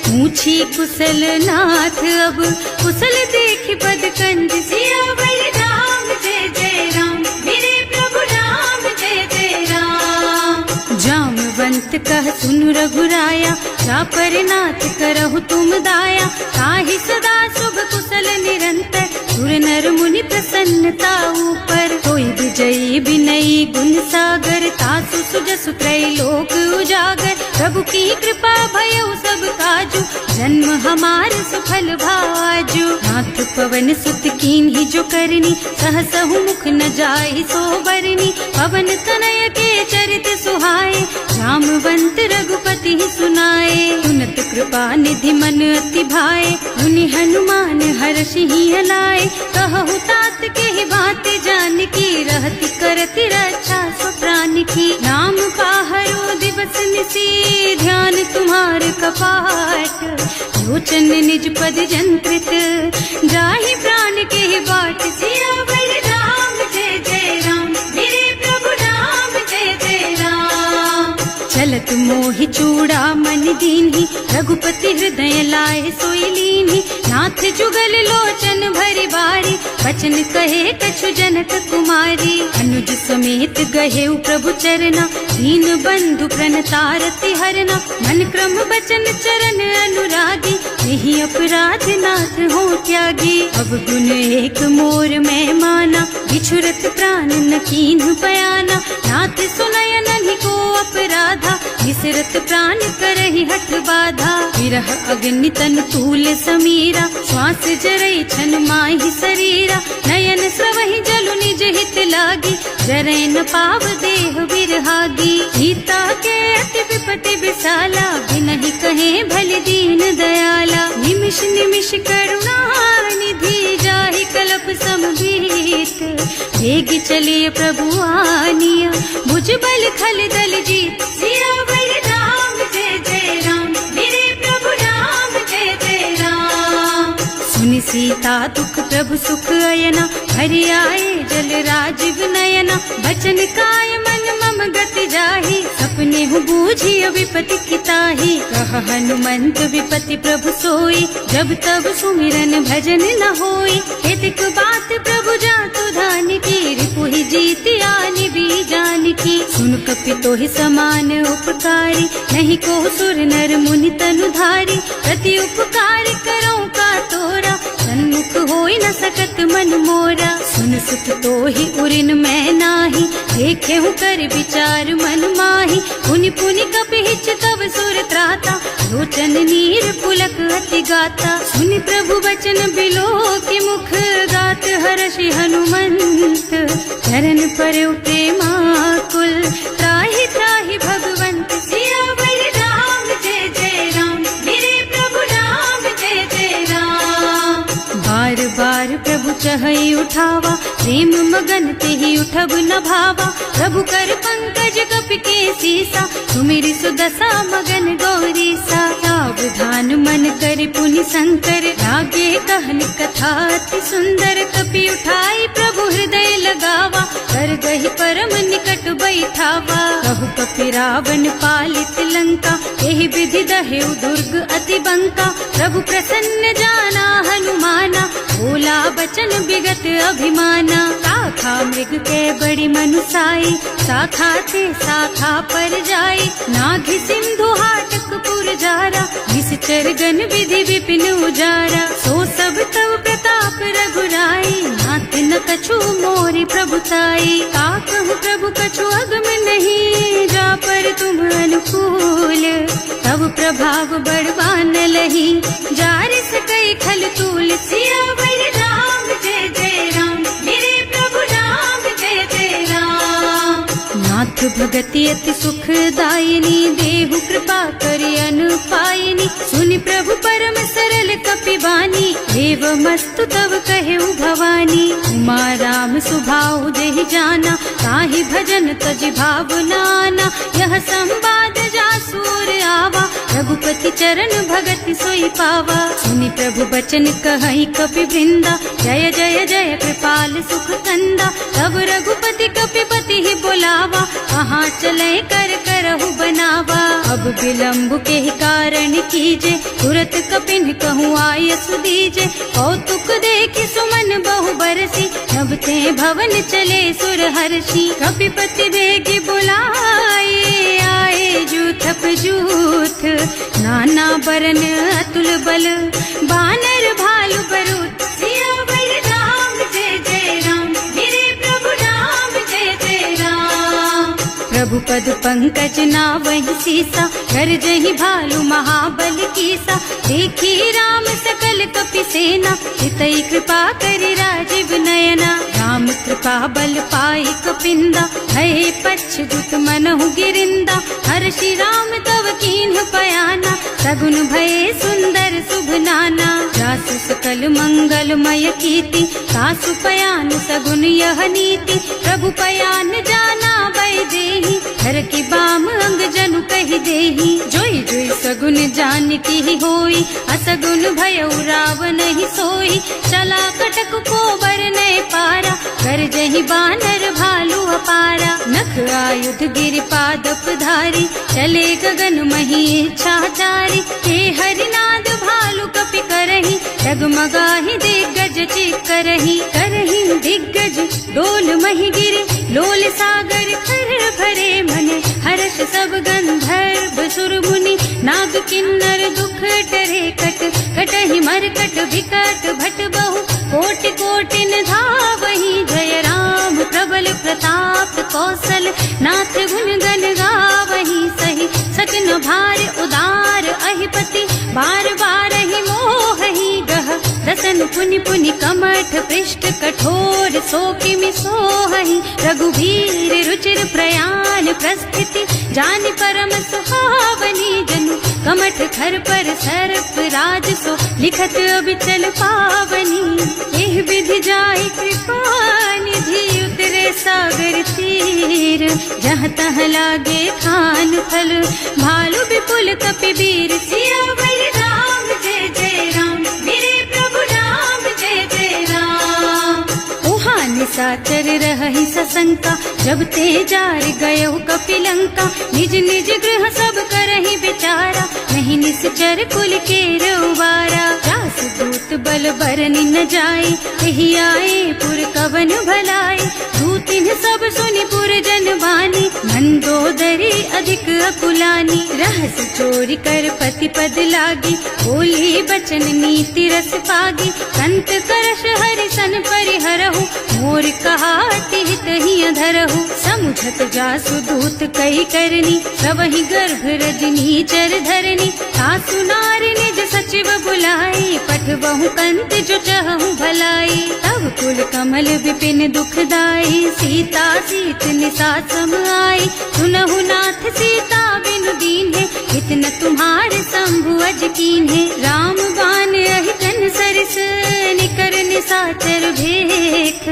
[SPEAKER 1] पूछी कुशल नाथ अब, कुशल देखि पद कंज। सियावर राम जय जय राम, मेरे प्रभु राम जय जय राम। जामवंत कह सुनु रघुराया, चापर नाथ करहु तुम दाया। ताहि सदा शुभ कुशल निरंतर, सुर नर मुनि प्रसन्नता ऊपर। कोई विजयी विनयी गुण सागर, तासु सुजसु त्रैलोक उजागर। प्रभु की कृपा भयउ सब काजू, जन्म हमार सुफल भाजू। नाथ पवन सुत कीन्ही जो करनी, सहसहु मुख न जाहि सो बरनी। पवन तनय के चरित सुहाए, रामवंत रघुपति सुनाए। सुनत कृपा निधि मन अति भाए, मुनि हनुमान हर्षि हलाए। कहु तात के ही बात जानकी, रहति करति रक्षा सो प्राण की। नाम पाहरो दिवस निसी, ध्यान तुम्हार कपाट। लोचन निज पद जंत्रित, जाहि प्राण के ही बाट। सियावर राम जय जय राम, मेरे प्रभु राम जय जय राम। चलत मोहि चूड़ा मन दीन्ही, रघुपति हृदय लाए सोई लीन्ही। नाथ जुगल लोचन भरि बारी, बचन कहे कछु जनक कुमारी। अनुज समेत गहेउ प्रभु चरना, दीन बंधु प्रणतारति हरना। मन क्रम बचन चरण अनुरागी, यही अपराध नाथ हो त्यागी। अब गुण एक मोर मैं माना, बिछुरत प्राण न कीन्हु बयाना। नाथ सुनय नन्हि को अपराधा, विसरत प्राण करहि हठ बाधा। विरह अग्नि तन तूल समीरा, श्वास जरई छन माहि शरीरा। नयन स्रवहि जलु निज हित लागी, जरै न पाव देह बिरहागी। सीता के अति विपति विशाला, बिनहि कहे भल दीन दयाला। निमिष निमिष करुणा निधि, जाहि कलप समभीत। वेग चलिए प्रभु आनिया, भुज बल खल दल जीत। सियावर राम जय जय राम, मेरे प्रभु राम जय जय राम। सुनि सीता दुख प्रभु सुख अयना, हरि आए जल राजीव नयना। बचन काय मन मम गति जाहि, सपने हूँ बूझिय विपति किताहि। कह हनुमंत विपति प्रभु सोई, जब तब सुमिरन भजन न होई। हेतिक बात प्रभु जातु धान की, रिपुहि जीति आनि भी जानकी। सुन कपि तोहि समान उपकारी, नहीं को सुर नर मुनि तनु धारी। प्रति उपकार करो का तोरा, सन्मुख होई न सकत मन मोरा। सुन सुख तोहि उरिन मैं नाही, देखे हूँ कर विचार मन माही। पुनि पुनि कपि हिच तब सुर त्राता, लोचन नीर पुलक अति गाता। सुनि प्रभु बचन बिलो की मुख, गात हर्षि हनुमंत। चरण पर प्रेमाकुल, त्राहि त्राहि भगवंत। सियावर राम जय जय राम, मेरे प्रभु राम जय जय राम। बार बार प्रभु चहई उठावा, प्रेम मगन तेहि उठब न भावा। प्रभु कर पंकज कपि के सीसा, सुमिरि सुदशा मगन गौरीसा। सावधान मन कर पुनि शंकर, लागे कहन कथा अति सुंदर। कपि उठाई प्रभु हृदय लगावा, कर गहि परम निकट बैठावा। कहु कपि रावण पालित लंका, एहि विधि दहेउ दुर्ग अति बंका। प्रभु प्रसन्न जाना हनुमाना, बोला बचन विगत अभिमाना। शाखा मृग के बड़ी मनुसाई, शाखा ते शाखा पर जाई। नाघि सिंधु हाटक पुर जारा, निश्चर गण विधि विपिन उजारा। सो सब तव प्रताप रघुराई, नाथ न कछु मोरि प्रभुताई। का कहु प्रभु कछु अगम नहीं, जा पर तुम अनुकूल। तब प्रभाव बड़वान लही, जार सकई खल तूल। सियावर राम जय जय राम, मेरे प्रभु राम जय जय राम। नाथ भगति अति सुखदायिनी, देहु कृपा करि अनुपायिनी। सुनि प्रभु परम सरल कपि बानी, देव मस्तु तब कहेउ भवानी। उमा राम सुभाउ जेहि जाना, ताहि भजन तजि भावनाना, यह संवाद जासूर आवा, रघुपति चरण भगति सोई पावा। सुनि प्रभु बचन कहई कपि वृंदा, जय जय जय कृपाल सुख कंदा। तब रघुपति कपिपति ही बोलावा, कहाँ चले कर करहु बनावा। अब विलम्ब के ही कारण कीजे, तुरत कपिन कहूँ आयस दीजे। कौतुक देखि सुमन बहु बरसी, नभ ते भवन चले सुर हर्षि। कपिपति बेगी बुलाए, आए जूथप जूथ, नाना बरन अतुल बल, बानर भालु बरूथ। सियावर राम जय जय राम, मेरे प्रभु राम जय जय राम। प्रभु पद पंकज नावहि सीसा, गरजहि भालु महाबल कीसा। देखी राम सकल कपि सेना, हितई कृपा करि राजीव नयना। राम कृपा बल पाई कपिंदा, भये पच्छ्रुत मनहु गिरिंदा। हर्षि राम तव कीन्ह पयाना, सगुन भये सुंदर शुभ नाना। जासु सकल मंगलमय कीर्ति, तासु पयान सगुन यह नीति। प्रभु पयान जाना वैदेही, हर की बाम अंग जनु कहि देही। जोई जोई सगुन जानकी ही होई, असगुन भयउ रावण ही सोई। चला कटक को बरनै पारा, कर जहि बानर भालु अपारा। नख आयुध गिरिपादप धारी, चले गगन मही इच्छाचारी। हे हरिनाद भालु कपि करही, डगमगाहि दिग्गज चिक्करही। करही दिग्गज डोल मही गिरि, लोल सागर खर भरे मने। हर्ष सब गंधर्व सुर मुनि, नाग किन्नर दुख टरे कट। कटहि मरकट विकट भट बहु, कोटि कोटिन धावहि। जय राम प्रबल प्रताप कौशल, नाथ गुण गण गावहि। सही सकन भार उदार अहिपति, बार बार ही मोहहि गह। दसन पुनि पुनि कमठ पृष्ठ, कठोर सो किमि सोहहि। रघुवीर रुचिर प्रयाण प्रस्थिति, जानि परम सुहावनी। जनु कमठ खर पर सर्प राज सो, लिखत अबिचल पावनी। एह विधि जाहि कृपा निधि, उतरे सागर तीर। जहाँ तहाँ लागे खान फल, भालु विपुल कपि वीर। सियावर राम जय जय राम, मेरे प्रभु राम जय जय राम। उहाँ निशाचर रहहि सशंका, जब ते जार गयो कपिलंका। निज निज गृह सब करहि विचारा, नहीं निश्चर कुल के रउबारा। जासु दूत बल बरनि न जाए, एहि आए पुर कवन भलाई। दूतिन सब सुनि पुर जन बानी, मंदोदरी अधिक अकुलानी। रहस चोरी कर पति पद लागी, बोली बचन नीति रस पागी। कंत करश हरि सन परिहरहु, मोर कहाति हित ही अधरहु। समुझत जासु दूत कई करनी, सबहि गर्भ रजनी चर धरनी। सासु नारी निज सचिव बुलाई, पठबहु कंत जो चहु भलाई। तब कुल कमल विपिन दुखदाई, सीता सीत निसा सम आई। सुनहु नाथ सीता बिनु दीन्हे, इतन तुम्हारे शंभु अज कीन्हे। राम बान अहितन सरिस, निकर निसाचर भेख।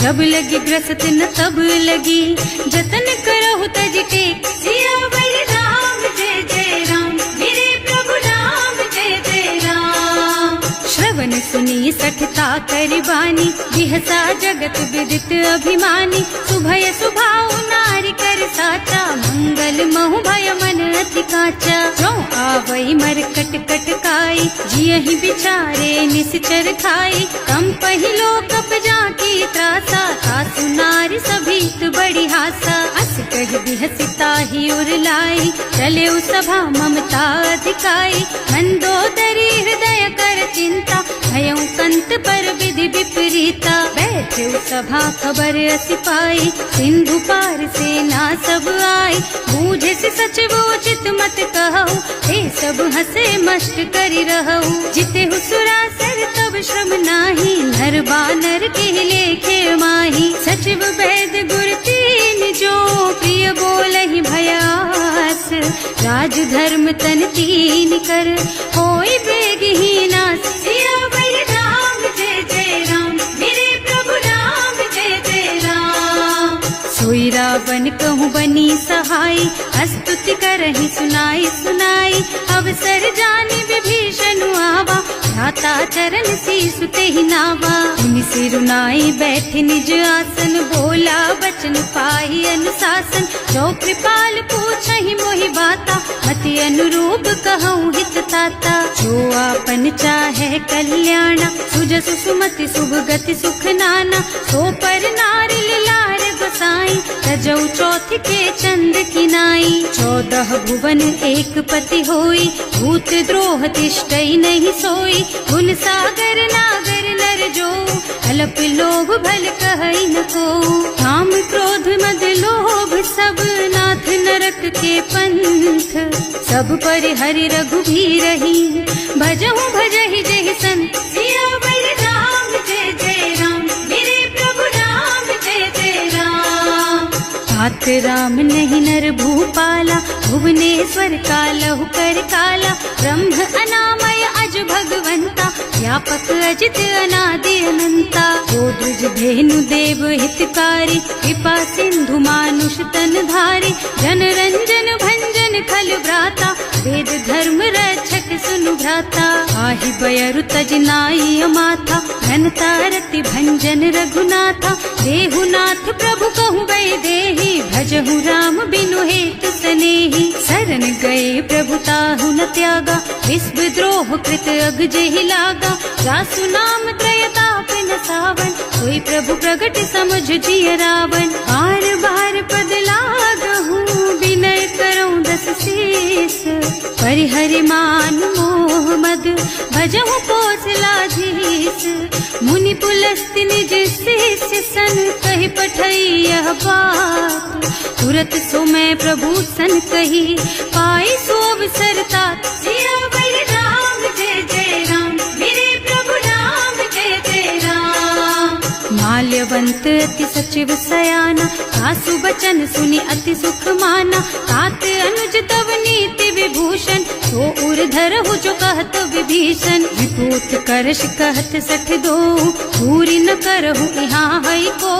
[SPEAKER 1] जब लगी ग्रसत न तब लगी, जतन करहु तज टेक। सियावर राम जय जय राम, मेरे प्रभु राम जय जय राम। श्रवण सुनी सठता करिबानी, बिहसा जगत विदित अभिमानी। सुभय सुभाउ नारी कर साचा, मंगल महु भय मन अति काचा। जो आवई मरकट कटकाई, जियहि बिचारे निश्चर खाई। कम पहिलो कप जाकी त्रासा, सासु नारी सभीत बड़ी हासा। अस कहि बिहसिता ही उरलाई, चले सभा ममता अधिकाई। मंदोदरी हृदय कर चिंता, भयउ कंत पर विधि विपरीता। बैठे सभा खबर अति पाई, सिंधु पार सेना सब आई। बूझे से सचिव उचित मत कहु, हे सब हसे मस्त करि रहु। जिते हुसुरासर तब श्रम नाही, नर बानर के लेखे माही। सचिव वैद गुर तीन जो, प्रिय बोलहि भयास। राज धर्म तन तीन कर, होई बेगहि नास। सियावर राम जय जय राम, मेरे प्रभु राम जय जय राम। सोई बनी सहाय, स्तुति करहि सुनाई सुनाई। अवसर जानि विभीषण आवा, भ्राता चरण शीस तेहि नावा। मुनि सिरुनाई बैठे निज आसन, बोला बचन पाहि अनुशासन। जो कृपाल पूछहि मोहि बाता, मति अनुरूप कहूँ हित ताता। जो आपन चाहे कल्याण, सुजसु सुमति शुभ गति सुख नाना। सो पर नारी लार गोसाई, तजौ चौथ के चंद किनाई। 14 भुवन एक पति होई, भूत द्रोह तिष्ठई नहीं सोई। गुण सागर नागर नर जो, अल्प लोभ भल कहई न को। काम क्रोध मद लोभ सब, नाथ नरक के पंथ। सब पर हरि रघुबीरहि, भजहु भजहि जेहि संत। सियावर राम जय जय राम, मेरे प्रभु राम जय जय राम। हाथ राम नहीं नर भूपाला, भुवनेश्वर कालहु कर काला। ब्रह्म अनामय अज भगवंता, व्यापक अजित अनादि अनंता। गोद्रुज धेनु देव हितकारी, कृपा सिंधु मानुष तन धारी। जन रंजन भंजन खल भ्राता, वेद धर्म रक्षक सुनु भ्राता। आहि बयरु तज नाई अमाथा, घनता रति भंजन रघुनाथा। देहुनाथ प्रभु कहु वै देहि, भजहु राम बिनु हेतु सनेहि। शरण गए प्रभु ताहु न त्यागा, विश्व द्रोह कृत अग जेहि लागा। जासु नाम त्रयताप न सावन, कोई प्रभु प्रगट समझ जिय रावण। बार बार पद लागहु, विनय करऊं दस शीस। परिहरि मान मोह मद, भजहु कौशलाधीश। मुनि पुलस्त्य निज शिष्य सन, कहि पठई यह बात। तुरत सो मैं प्रभु सन कही, पाई सो अवसर तात। सियावर राम जय जय राम, मेरे प्रभु राम जय जय राम। माल्यवंत अति सचिव सयाना, सासु बचन सुनि अति सुख माना। तात अनुज तव नीति विभूषण, सो उर धरहु जो कहत विभीषण। विभूत करश कहत 62, पूरी न करहु यहाँ हई को।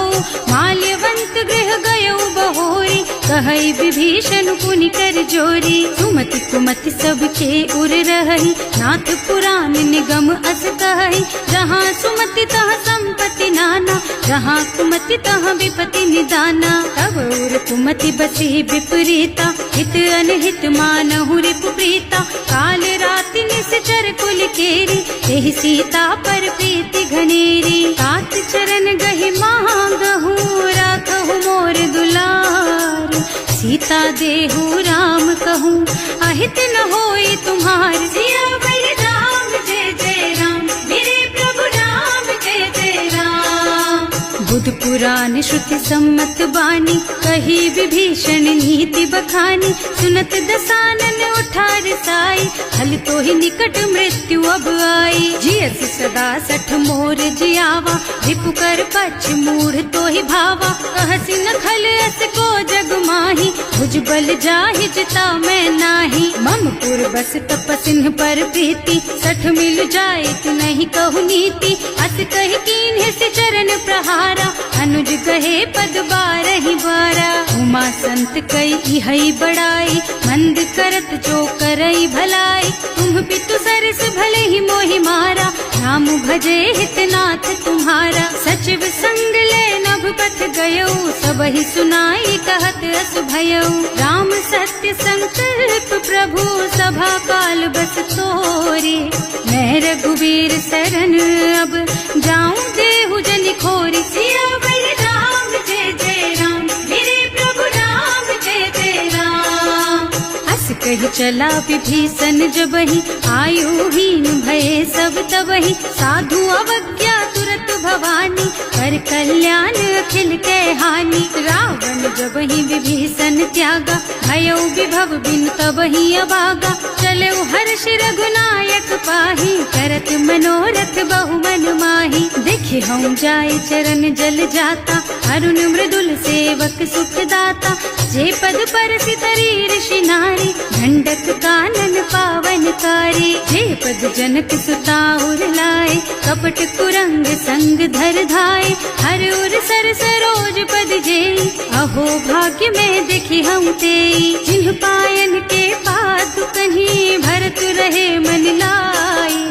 [SPEAKER 1] माल्यवंत गृह गयउ बहोरी, कहई विभीषण पुनि कर जोरी। सुमति कुमति सबके उर रहई, नाथ पुराण निगम अस कहई। जहाँ सुमति तहाँ संपत्ति नाना, जहाँ कुमति तहाँ विपत्ति निदाना। तब उर कुमति बसी विपरीता, हित अनहित मानहु रिपु प्रीता। काल राति निश्चर कुल केरी, तेहि सीता पर प्रीति घनेरी। तात चरण गहि मांगहु, राखहु मोर दुलार। सीता देहु राम कहूँ, अहित न होई तुम्हार। सियावर राम जय जय राम, मेरे प्रभु राम जय जय राम। बुध पुराण श्रुति सम्मत बानी, कही विभीषण नीति बखानी। सुनत दसानन उठार साई, हल तो ही निकट मृत्यु अब आई। जियस सदा 60 मोर जियावा, रिपु कर पक्ष मूढ़ तो ही भावा। कहसी न खल अस को जग माही, भुज बल जाहि जिता मैं नाही। मम पुर बस तपसिन्ह पर प्रीति, 60 मिल जाए तु नहीं कहु नीति। अस कहि कीन्ह से चरण प्रहारा, अनुज कहे पद 12 बारा। उमा संत कई इहई बड़ाई, मंद करत जो करई भलाई। तुम पितु सरस भले ही मोहि मारा, नाम भजे हितनाथ तुम्हारा। सचिव संग ले नभ पथ गयऊ, सबहि सुनाई कहत अस भयऊ। राम सत्य संकल्प प्रभु, सभा काल बस तोरी। मैं रघुवीर शरण अब, जाऊं देहु जनि खोरी। सियावर राम जय जय राम, मेरे प्रभु राम जय जय राम। हस कहि चला विभीषण जबहि, आयुहीन भये सब तबहि। साधु अवज्ञा तुरत भवानी, कर कल्याण अखिल के हानि। रावण जबहि विभीषण त्यागा, भयउ विभव बिन तबहि अभागा। चलऊ हर्ष रघुनायक पाहि, करत मनोरथ बहु मन माहि। देखे हम जाय चरण जल जाता, अरुण मृदुल सेवक सुख दाता। जे पद परसि तरी ऋषि नारी, दंडक कानन पावनकारी। जे पद जनक सुता उर लाए, कपट कुरंग संग धर धाय, हर उर सर सरोज पद जेई, अहो भाग्य में देखी हम तेई। जिन्ह पायन के पादु कहीं भरत रहे मन लाई,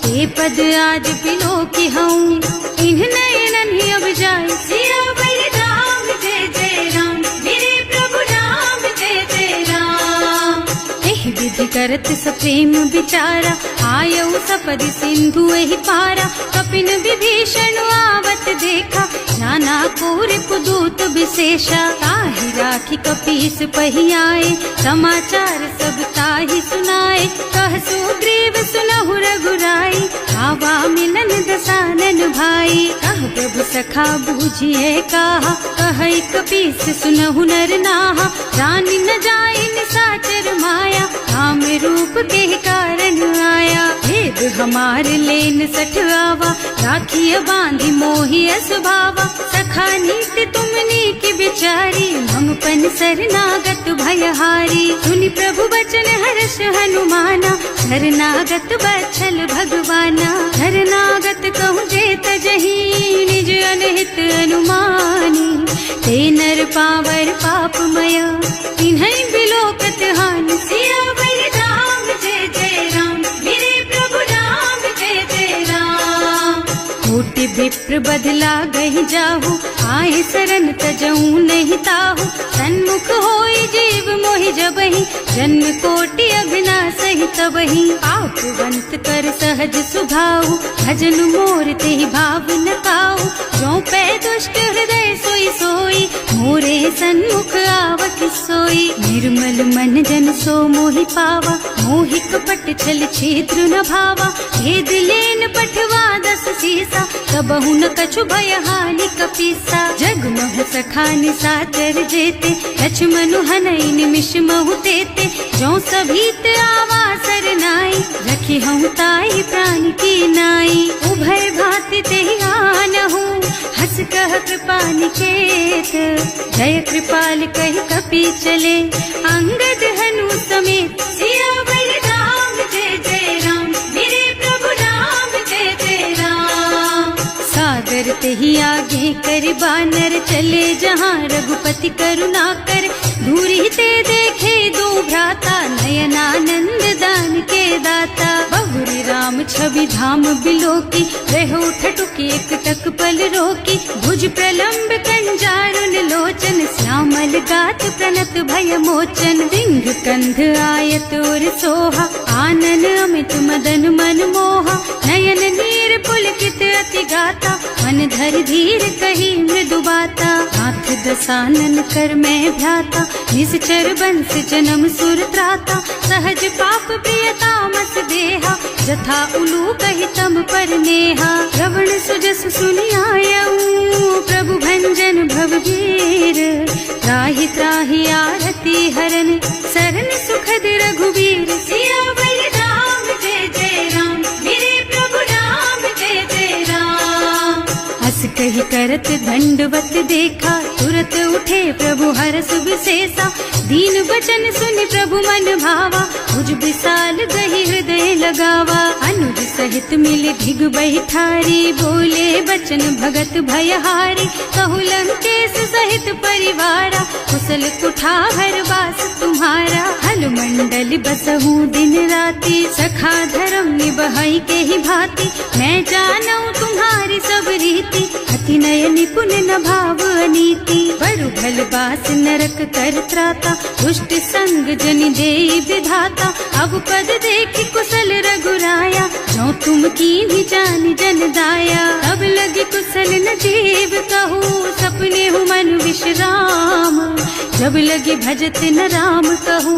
[SPEAKER 1] ते पद आज पिलो की हूँ इन्ह नयनन ही अब जाए। सियावर राम जय जय राम, मेरे प्रभु राम जय जय राम। एहि विधि करत सप्रेम विचारा, आयऊ सपदि सिंधु एहि पारा। कपिन विभीषण आवत देखा, नाना कोरि पुदूत विशेषा। ताहि राखी कपीस पहि आए, समाचार सब ताहि सुनाए। कह सुग्रीव सुनहु रघुराई, आवा मिलन दसानन भाई। कह प्रभु सखा बूझिए कहा, कहै कपीस सुनहु नर नाहा। जानि न जाय निसाचर माया, काम रूप के कारण आया। भेद हमार लेन सठ आवा, राखिय बांधि मोहि स्वभावा। सखा नीति तुमनी की बिचारी, हम पन शरणागत भयहारी। सुनि प्रभु बचन हर्ष हनुमाना, शरणागत बछल भगवाना। शरणागत कहूँ जेत जही, निज अनहित अनुमानी। ते नर पावर पापमय, तिन्है बिलोकत हानि। सियावर राम जय जय राम, मेरे प्रभु राम जय जय राम। कोटि विप्र बदला गहि जाहु, आए शरण तजऊ नहीं ताहु। सन्मुख होई जीव मोहि जबहि, जन्म कोटि अभिनाशहि तबहि। पापवंत कर सहज सुभाऊ, भजन मोर तेहि भाव न काऊ। जो पै दुष्ट हृदय सोई सोई, मोरे सन्मुख आवति सोई। निर्मल मन जन सो मोहि पावा, मोहि कपट छल छिद्र न भावा। भेद लेन पठवा दस सीसा, कबहु न कछु भय हानि कपीसा। जग मोह सखा निसाचर जेते, लक्ष्मनु हनई निमिष महु तेते। जो सभीत आवा सरनाई, रखी हूँ ताई प्राण की नाई। उभय भांति तेहि आनहु, हस कह कृपा निकेत। जय कृपाल कहि कपि चले, अंगद हनु समेत। सियावर राम जय जय राम, मेरे प्रभु राम जय जय राम। सागर तेहि आगे कर बानर, चले जहाँ रघुपति करुणा कर। दूरी ते देखे दो भ्राता, नयनानंद दान के दाता। बहुरी राम छवि धाम बिलोकी, रहो ठटुकी एक टक पल रोकी। भुज प्रलंब कंजारुन लोचन, श्यामल गात प्रणत भय मोचन। सिंह कंध आयत और सोहा, आनन अमित मदन मन मोहा। नयन नीर पुलकित अति गाता, मन धर धीर कही मृदु बाता। हाथ दसानन कर मैं भ्राता, निश्चर बंस जन्म सुर त्राता। सहज पाप प्रियता मस देहा, जथा उलू कही तम पर नेहा। श्रवण सुजस सुनि आयऊ, प्रभु भंजन भवभीर। त्राहि त्राहि आरती हरन, सरन सुखद रघुवीर। सियावर राम जय जय राम, मेरे प्रभु राम जय जय राम। हस कही करत दंडवत देखा, तुरत उठे प्रभु हरष विशेषा। दीन वचन सुनि प्रभु मन भावा, भुज विशाल गहि हृदय लगावा। अनुज सहित मिल धिग बैठारी, बोले बचन भगत भयहारी। कहु लंकेश सहित परिवारा, कुशल कुठार वास तुम्हारा। हल मंडल बसहु दिन राति, सखा धर्म निबहई के ही भांति। मैं जानऊ तुम्हारी सब रीति, अति नय निपुण न भाव अनीति। बरु भल बास नरक कर त्राता, दुष्ट संग जनि देई विधाता। अब पद देखि कुशल रघुराया, जो तुम कीन्ही जानि जन दाया। अब लगी कुशल न जीव कहू, सपने हूँ मन विश्राम। जब लगी भजत न राम कहू,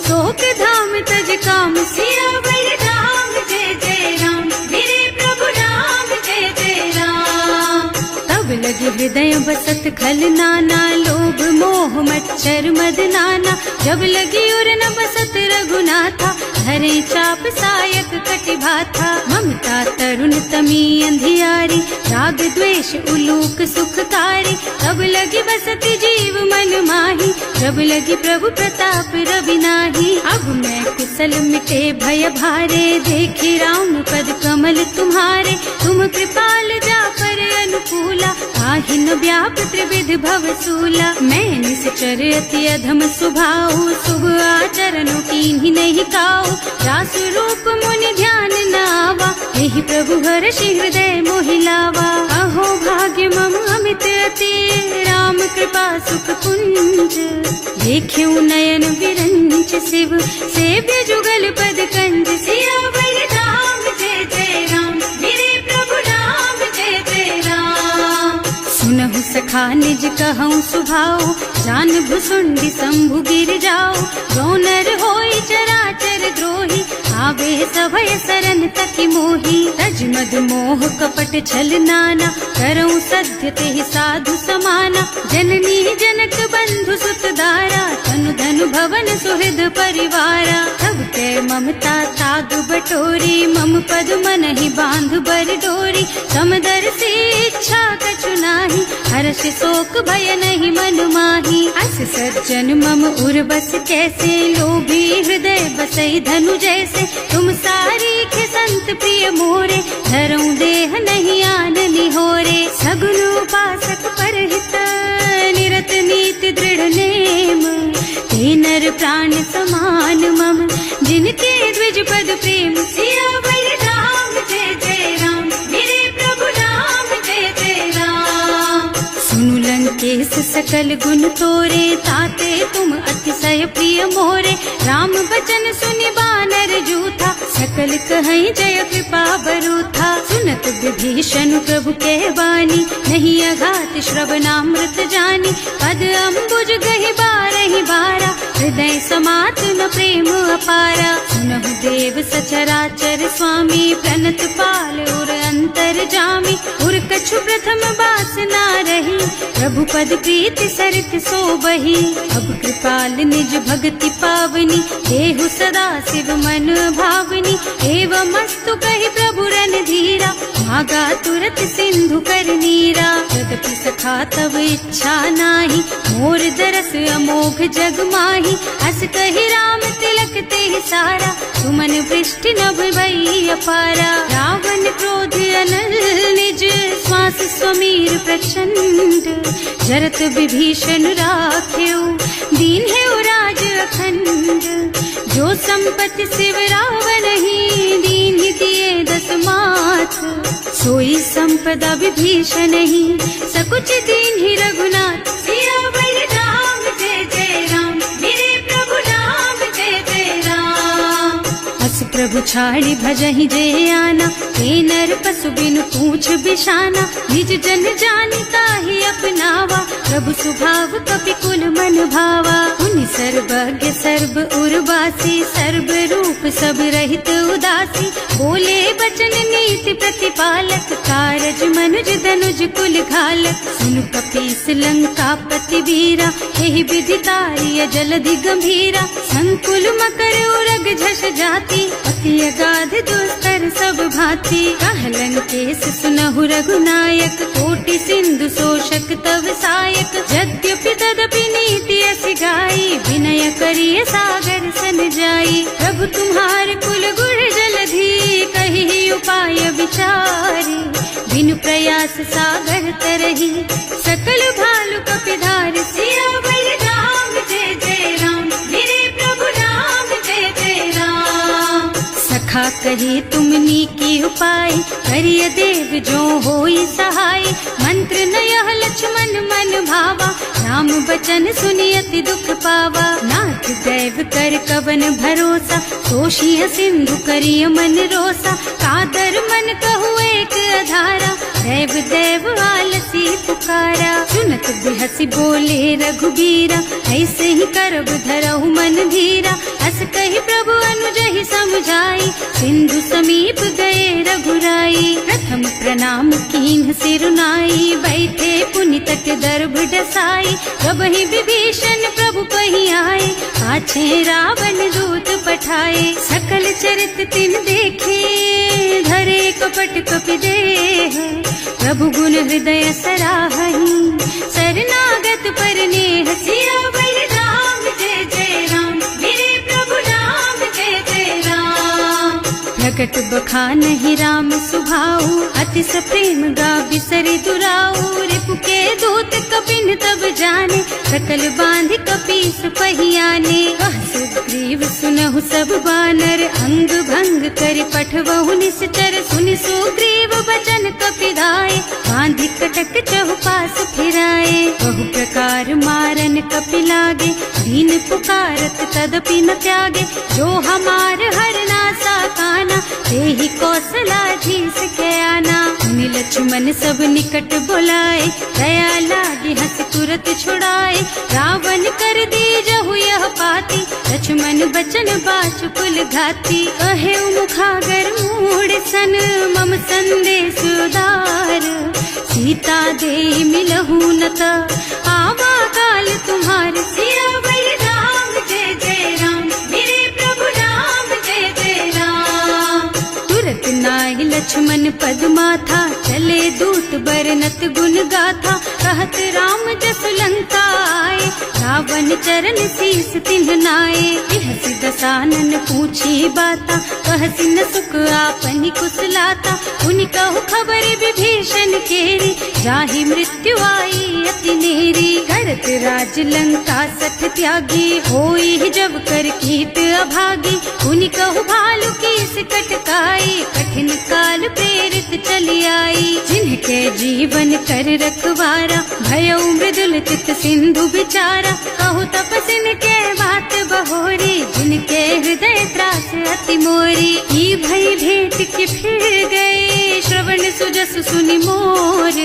[SPEAKER 1] शोक धाम तज काम। सियावर राम जय जय राम, मेरे प्रभु राम जय जय राम। तब लगे हृदय बसत खल नाना, लोभ मोह मच्छर मद नाना। जब लगी उर न बसत रघुनाथा, धरे चाप सायक कटि भाथा। ममता तरुण तमी अंधियारी, राग द्वेष उलूक सुखकारी, तब लगी बसती जीव मन माही, जब लगी प्रभु प्रताप रवि नाही। अब मैं कुशल मिटे भय भारे, देखी राम पद कमल तुम्हारे, तुम कृपाल जा पर अनुकूला, आहि न व्याप त्रिविध भव सूला। मैं निश्चर अति अधम सुभाऊ, शुभ आचरणों कीन्ही नहीं काऊ, रास रूप मुनि ध्यान न आवा, यही प्रभु हर्षि हृदय मोहि लावा। अहो भाग्य मम अमित अति, राम कृपा सुख कुंज, देख्यू नयन विरंच शिव, सेव्य जुगल पद कंज। सियावर राम जय जय राम, मेरे प्रभु राम जय जय राम। सुनहु सखा निज कहूँ सुभाऊ, जान भुसुंडी शंभु गिर जाओ, गौनर होई चराचर द्रोही, आवे सभय सरन तकी मोही। तज मद मोह कपट छल नाना, करऊं सत्य तेहि साधु समाना, जननी जनक बंधु सुत दारा, तनु धनु भवन सुहृद परिवारा। तब ते ममता ताग बटोरी, मम पद मन ही बांध बर डोरी, समदर्शी इच्छा कछु नाही, हर्ष शोक भय नहीं मन माही। अस सज्जन मम उर बस कैसे, लोभी हृदय बसई धनु जैसे, तुम सारी के संत प्रिय मोरे, धरऊं देह नहीं आन निहोरे। सगुन उपासक परहित, निरत नीति दृढ़ नेम, ते नर प्राण समान मम, जिनके द्विज पद प्रेम। सियावर राम जय जय राम, मेरे प्रभु राम जय जय राम। सुनु लंकेश सकल गुण तोरे, ताते तुम अतिशय प्रिय मोरे, राम बचन सुनि बानर जूथा, सकल कहई जय कृपा बरूथा। सुनत विभीषण प्रभु के वाणी, नहीं अघात श्रवणामृत जानी, पद अम्बुज गहि बारहि बारा, हृदय समात्म प्रेम अपारा। सुनहु देव सचराचर स्वामी, प्रणत पाल उर अंतर जामी, उर कछु प्रथम बासना रही, प्रभु पद प्रीति सरित सोबही। अब कृपाल निज भक्ति पावनी, देहु सदा शिव मन भावनी, एवं मस्तु कहि प्रभु रन धीरा, भागा तुरत सिंधु कर नीरा। यद्यपि सखा तब इच्छा नाही, मोर दरस अमोघ जग माही, अस कहि राम तिलक तेहि सारा, तुमन वृष्टि नभ भई अपारा। रावण क्रोध अनल निज, श्वास स्वमीर प्रचंड, जरत विभीषण राख्यो, दीन है राज अखंड। जो संपत्ति शिव रावण ही, दीन ही दिए दस माथ, सोई संपदा विभीषण ही, सकुच दीन ही रघुनाथ। सियावर राम जय जय राम, मेरे प्रभु राम जय जय राम। अस प्रभु छाड़ी भजहि जे आना, हे नर पशु बिनु पूछ बिशाना, निज जन जानिता ही अपनावा, प्रभु सुभाव कपि कुल मन भावा। उनि सर्वज्ञ सर्व उर्वासी, सर्व रूप सब रहित उदासी, बोले बचन नीति प्रतिपालक, कारज मनुज धनुज कुल घालक। सुनु कपीस लंकापति वीरा, एहि विधितारिय जलधि गंभीरा, संकुल मकर उरग झष जाति, अति अगाध दुस्तर सब भांति। कह लंकेश सुनहु रघुनायक, कोटि सिंधु शोषक तव सायक, यद्यपि तदपि नीति अस गाई, विनय करिय सागर सन जाई। प्रभु तुम्हार कुल गुण जलधि, कहि उपाय विचारी, बिनु प्रयास सागर तरही, सकल भालु कपिधार। सियावर राम जय जय राम, मेरे प्रभु राम जय जय राम। सखा कही तुमनी की उपाय, करिय देव जो होई सहाय, मंत्र नयह लक्ष्मण मन भावा, राम बचन सुनि अति दुख पावा। नाथ दैव कर कवन भरोसा, तोषिय सिंधु करिय मन रोसा, कादर मन कहु एक अधारा, दैव दैव आलसी पुकारा। सुनत बिहसी बोले रघुबीरा, ऐसे ही करब धरहु मन धीरा, अस कहि प्रभु अनुजहि समझाई, सिंधु समीप गए रघुराई। प्रथम प्रणाम कीन्ह सिरुनाई, बैठे पुनि तट दर्भ डसाई, प्रभहि विभीषण प्रभु प्रभु पही आए, पाछे रावण दूत पठाए। सकल चरित तिन देखे, धरे कपट कपि देह। प्रभु गुण हृदय सराहहि, शरणागत पर नेह। सियावर राम जय जय राम, मेरे प्रभु राम जय जय राम। प्रकट बखानहि राम सुभाऊ, अति सप्रेम गा बिसरि दुराऊ। रिपु के दूत कपिन तब जाने, सकल बांध कपीस पहियाने। वह सुग्रीव सुनहु सब बानर, अंग भंग कर पठवहु निश्चर। सुनि सुग्रीव बचन कपिधाए, बांधि कटक चहुपास फिराए। बहु प्रकार मारन कपि लागे, दीन पुकारत तदपि न त्यागे। जो हमार हरनासा काना, तेहि कौशलाधीश के आना। मुनि लक्ष्मण सब निकट बुलाए, दया लागी हंस तुरत छुड़ाए। रावण कर दीजहु यह पाती, लक्ष्मण बचन बाचुकुल घाती। कहे मुखागर मूढ़ सन, मम संदेश उदार। सीता दे मिलहु नत, आवा काल तुम्हार। सियावर राम जय जय राम, मेरे प्रभु राम जय जय राम। तुरत नाहि लक्ष्मण पद माथा, चले दूत बरनत गुण गाथा। कहत राम जसु लंका आए, रावण चरण शीस तिन्ह नाए। बिहसि दसानन पूछी बाता, कहसि न सुख आपनि कुशलाता। उनि कहु खबर विभीषण केरी, जाहि मृत्यु आई अति नेरी। करत राज लंका सठ त्यागी, होई जब कर कीट अभागी। उनि कहु भालु कीस कटकाई, कठिन काल प्रेरित चली आई। जिनके जीवन कर रखवारा, भयउ मृदुल चित सिंधु बिचारा। कहु तपसिन के बात बहोरी, जिनके हृदय त्रास अति मोरी। की भई भेंट कि फिर गए, श्रवण सुजस सुनि मोर।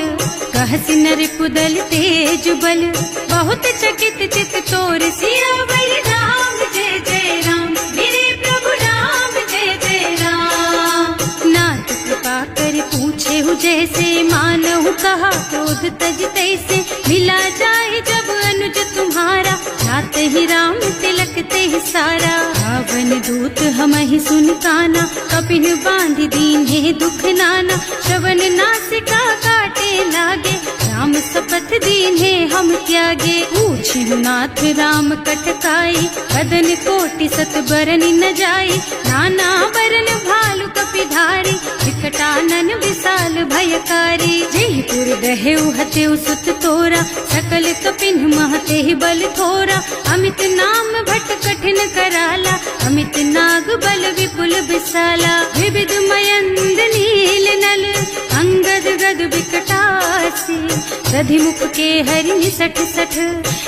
[SPEAKER 1] कहसि नरिपुदल तेज बल, बहुत चकित चित तोर। सियावर राम जय जय राम, मेरे प्रभु राम जय जय राम। नाथ कृपा कर पूछे हु जैसे, मानहु कहा क्रोध तज तैसे। मिला जाए जब अनुज तुम्हारा, जाते ही राम तिलक ते सारा। रावण दूत हमहि सुन काना, कपिन बांध दीन्हे दुख नाना। श्रवण नासिका काटे लागे, राम शपथ दीन्हे हम त्यागे। पूछिहु नाथ राम कटकाई, बदन कोटि सत बरनि न जाई। नाना बरन भालु कपिधारी, विकटानन विशाल भयकारी। जेहि पुर दहेउ हतेउ सुत तोरा, सकल कपिन महते ही बल थोरा। अमित नाम भट कठिन कराला, अमित नाग बल विपुल विशाला। विविध मयंद नील नल, अंगद गद विकटासी। दधि मुख के हरि निसठ सठ,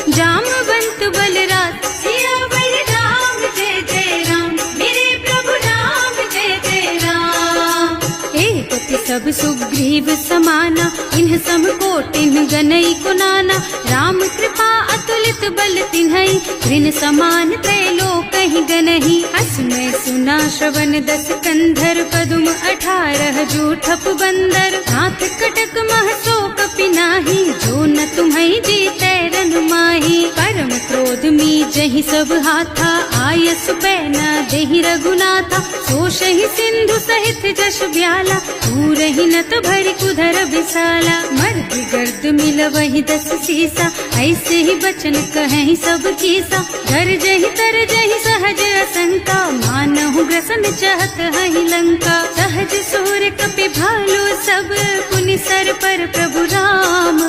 [SPEAKER 1] जामवंत बलराज। सियावर राम जय जय राम, मेरे प्रभु राम जय जय राम। एक सब सुग्रीव समाना, इन्ह सम कोटिन गनई को नाना। राम कृपा अतुलित बल तिन्हई, ऋण समान त्रैलोकहि गनहि। असमय सुना श्रवण दस कंधर, पदुम 18 जूठप बंदर। नाथ कटक मह सो कपि नाही, जो न तुम्हई जीतै रन माही। परम क्रोध मी जहि सब हाथा, आयस पैना देहि रघुनाथा। सोषहि सिंधु सहित जश ब्याला, पूरहि नत भरि कुधर विशाला। मर्द गर्द मिलवहि 10 सीसा, ऐसे ही बचन कहें सब कीसा। गरजहि तरजहि सहज असंका, मानहु ग्रसन चाहत हहि लंका। सहज सूर कपि भालु सब, पुनि सर पर प्रभु राम।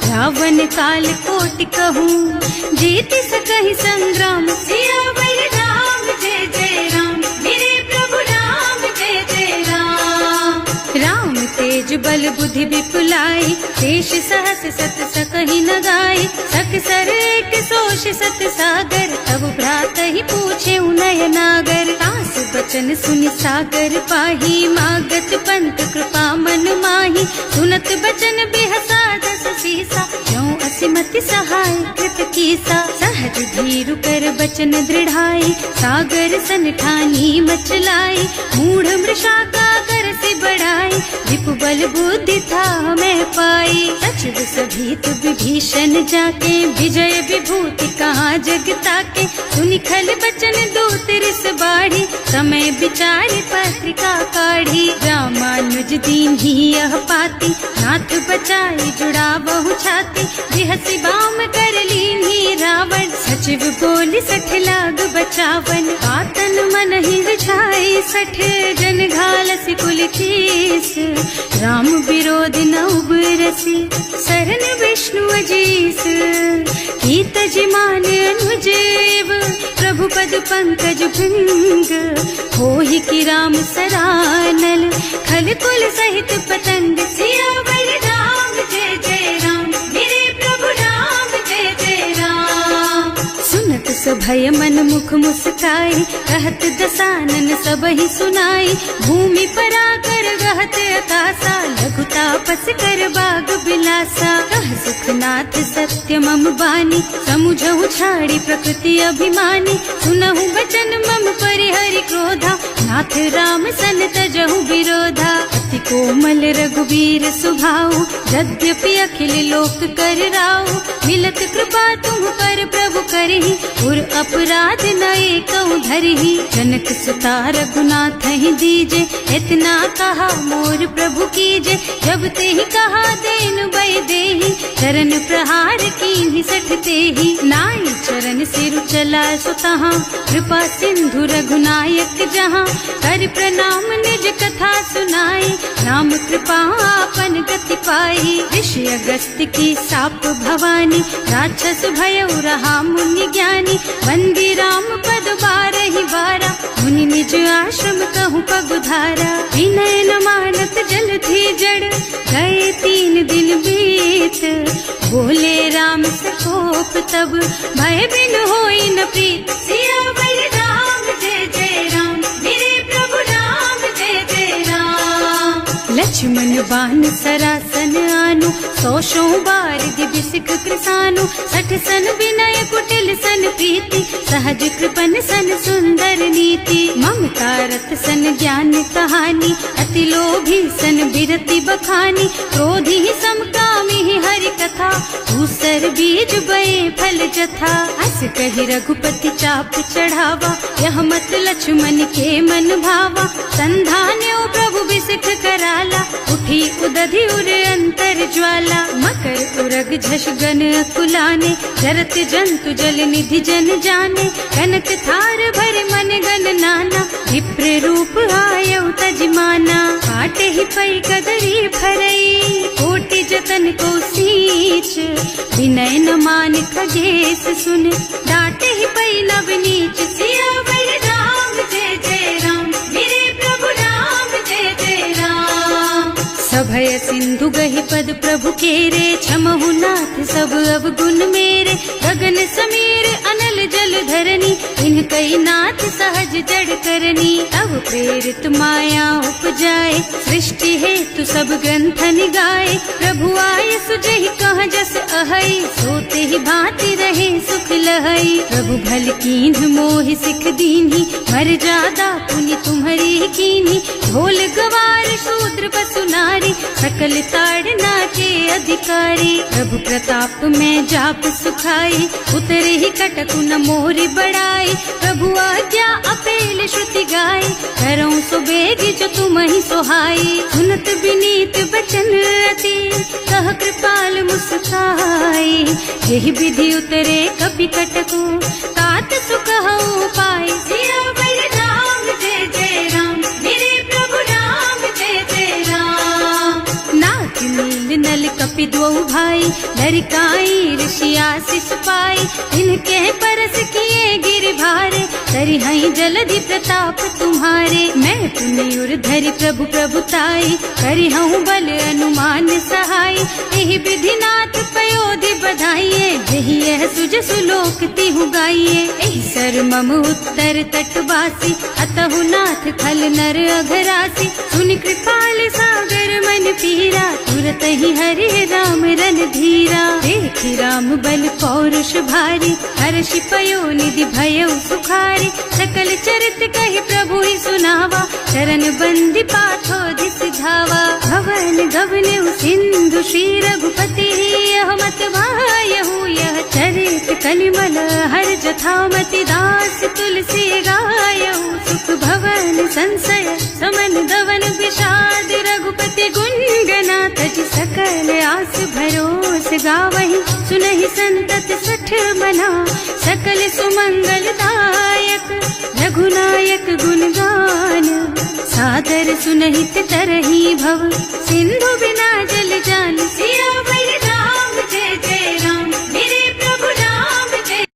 [SPEAKER 1] रावण काल कोटि कहूँ, जीति सकहि संग्राम। सियावर राम जय जय राम, मेरे प्रभु राम जय जय राम। राम तेज बल बुद्धि विपुलाई, शेष सहस सत सकहि न गाई। सक सर एक सोष सत सागर, तब भ्रात ही पूछे उनय नागर। तास बचन सुनि सागर पाही, मागत पंत कृपा मन माही। सुनत बचन बिहसा 10 सीसा, ज्यों असिमति सहाय कृत कीसा। सहज धीरु कर बचन दृढ़ाई, सागर सन ठानी मचलाई। मूढ़ मृषा का कर से बढ़ाई, विपुबल बुद्धि था मैं पाई। सचिव सभीत विभीषण जाके, विजय विभूति कहाँ जगता के। सुनि खल बचन दूत रिस बाढ़ी, समय विचारी पत्रिका काढ़ी। रामानुज दीन ही यह पाती, नाथ बचाई जुड़ा बहु छाती। बिहसी बाम कर लीन्ही रावण, सचिव बोली 60 लाग बचावन। आतन मन ही रिझाई 60, जन घालसी कुल कीस। राम विरोध न उबरसी, शरण विष्णु अजीस। कीत जिमान अनुजेव, प्रभु पद पंकज भृंग। होहि की राम सरानल, खल कुल सहित पतंग। सियावर राम जय जय राम, मेरे प्रभु राम जय जय राम। सुनत सभय मन मुख मुस्काई, कहत दसानन सबहि सुनाई। भूमि पराकर गहत आकाशा, लघु तापस कर बाग बिलासा। कह सुखनाथ सत्य मम बानी, समुझहु छाड़ी प्रकृति अभिमानी। सुनहु बचन मम परिहरि क्रोधा, नाथ राम सन तजहु विरोधा। अति कोमल रघुवीर सुभाऊ, यद्यपि अखिल लोक कर राऊ। मिलत कृपा तुम पर प्रभु करहि, उर अपराध न एकहु धरहि। जनक सुता रघुनाथ ही दीजे, इतना कहा मोर प्रभु कीजे। जब ते ही कहा देन बय देहि, चरण प्रहार कीन्ही 60 तेहि। नाई चरण सिरु चला सुतहाँ, कृपा सिंधु रघुनायक जहाँ। कर प्रणाम निज कथा सुनाई, राम कृपा आपन गति पाई। ऋषि अगस्त्य की साप भवानी, राक्षस भयउ रहा मुनि ज्ञानी। वंदी राम पद बारहि बारा, मुनि निज आश्रम कहूँ पगुधारा। विनय न मानत जल थी जड़, गए 3 दिन बीत। बोले राम सकोप तब, भय बिन होई न प्रीत। सियावर राम जय जय राम, मेरे प्रभु राम जय जय राम। लक्ष्मण बान सरासन आनु, 100 बार दिव्य सिख कृसानु। 60 सन विनय कुटिल सन प्रीति, सहज कृपन सन सुंदर नीति। ममता रत सन ज्ञान कहानी, अति लोभी सन बिरति बखानी। क्रोधी समकामी हरि कथा, दूसर बीज बये फल जथा। अस कहि रघुपति चाप चढ़ावा, यह मत लक्ष्मण के मन भावा। संधान्यो प्रभु बिसिख कराला, उठी उदधि उर अंतर ज्वाला। मकर उरग झष गन अकुलाने, जरत जंतु जल निधि जन जाने। कनक थार भर मन गन नाना, विप्र रूप आयउ तजमाना। काटे ही पै कदरी भरई, कोटि जतन को सींच। विनय न मान खगेश सुन, डांटे ही पै नव नीच। सियावर राम जय जय राम, मेरे प्रभु राम जय जय राम। सभय सिंधु गहि पद प्रभु केरे, क्षमहु नाथ सब अवगुण मेरे। गगन समीर अनल जल धरनी, इनकई नाथ सहज जड़ करनी। तब प्रेरित माया उपजाए, सृष्टि हेतु सब ग्रंथन गाए। प्रभु आय सुजहि कह जस अहै, सोते ही भांति रहे सुख लहै। प्रभु भल कीन्ह मोहि सिख दीन्ही, मर जादा पुनि तुम्हरी कीन्ही। ढोल गवार शूद्र पशु नारी, सकल ताड़ना के अधिकारी। प्रभु प्रताप में जाप सुखाई, उतरे ही कटकु न मोरी बढ़ाई। प्रभु आज्ञा अपेल श्रुति गाई, करऊं सुबेगी जो तुम ही सोहाई। सुनत विनीत बचन अति, कह कृपाल मुस्काई। यही विधि उतरे कपि कटकु, तात सुकहु पाई। सियावर राम जय जय राम, मेरे प्रभु राम जय जय राम। नाथ नील नल कपि द्वौ भाई, लरिकाई ऋषि आशीष पाई। इनके परस किए गिर भारे, तरि हई जलधि प्रताप तुम्हारे। मैं पुनि उर धरि प्रभु प्रभुताई, करि हूँ बल अनुमान सहाय। यही विधि नाथ पयोधि बधाइए, यही यह सुज सुलोक तिहु गाइए। एहि सर मम उत्तर तटवासी, अतहु नाथ खल नर अघरासी। सुनि कृपाल सागर मन पीरा, तुर सूरत ही हरे राम रणधीरा। देखि राम बल पौरुष भारी, हर्षि पयो निधि भयउ सुखारी। सकल चरित कहि प्रभु ही सुनावा, चरण बंदी पाथो दिस धावा। भवन गगन सिंधु श्री रघुपति, यह मत वायहु यह चरित कलिमल हर जथामति। दास तुलसी गायहु, सुख भवन संशय समन दवन विषाद। रघुपति गुण गना तज सकल आस भरोस गावहि। सुनहि संतत सठ मना, सकल सुमंगल दायक। रघुनायक गुण गान, सादर सुनहित तरहि भव। सिंधु बिना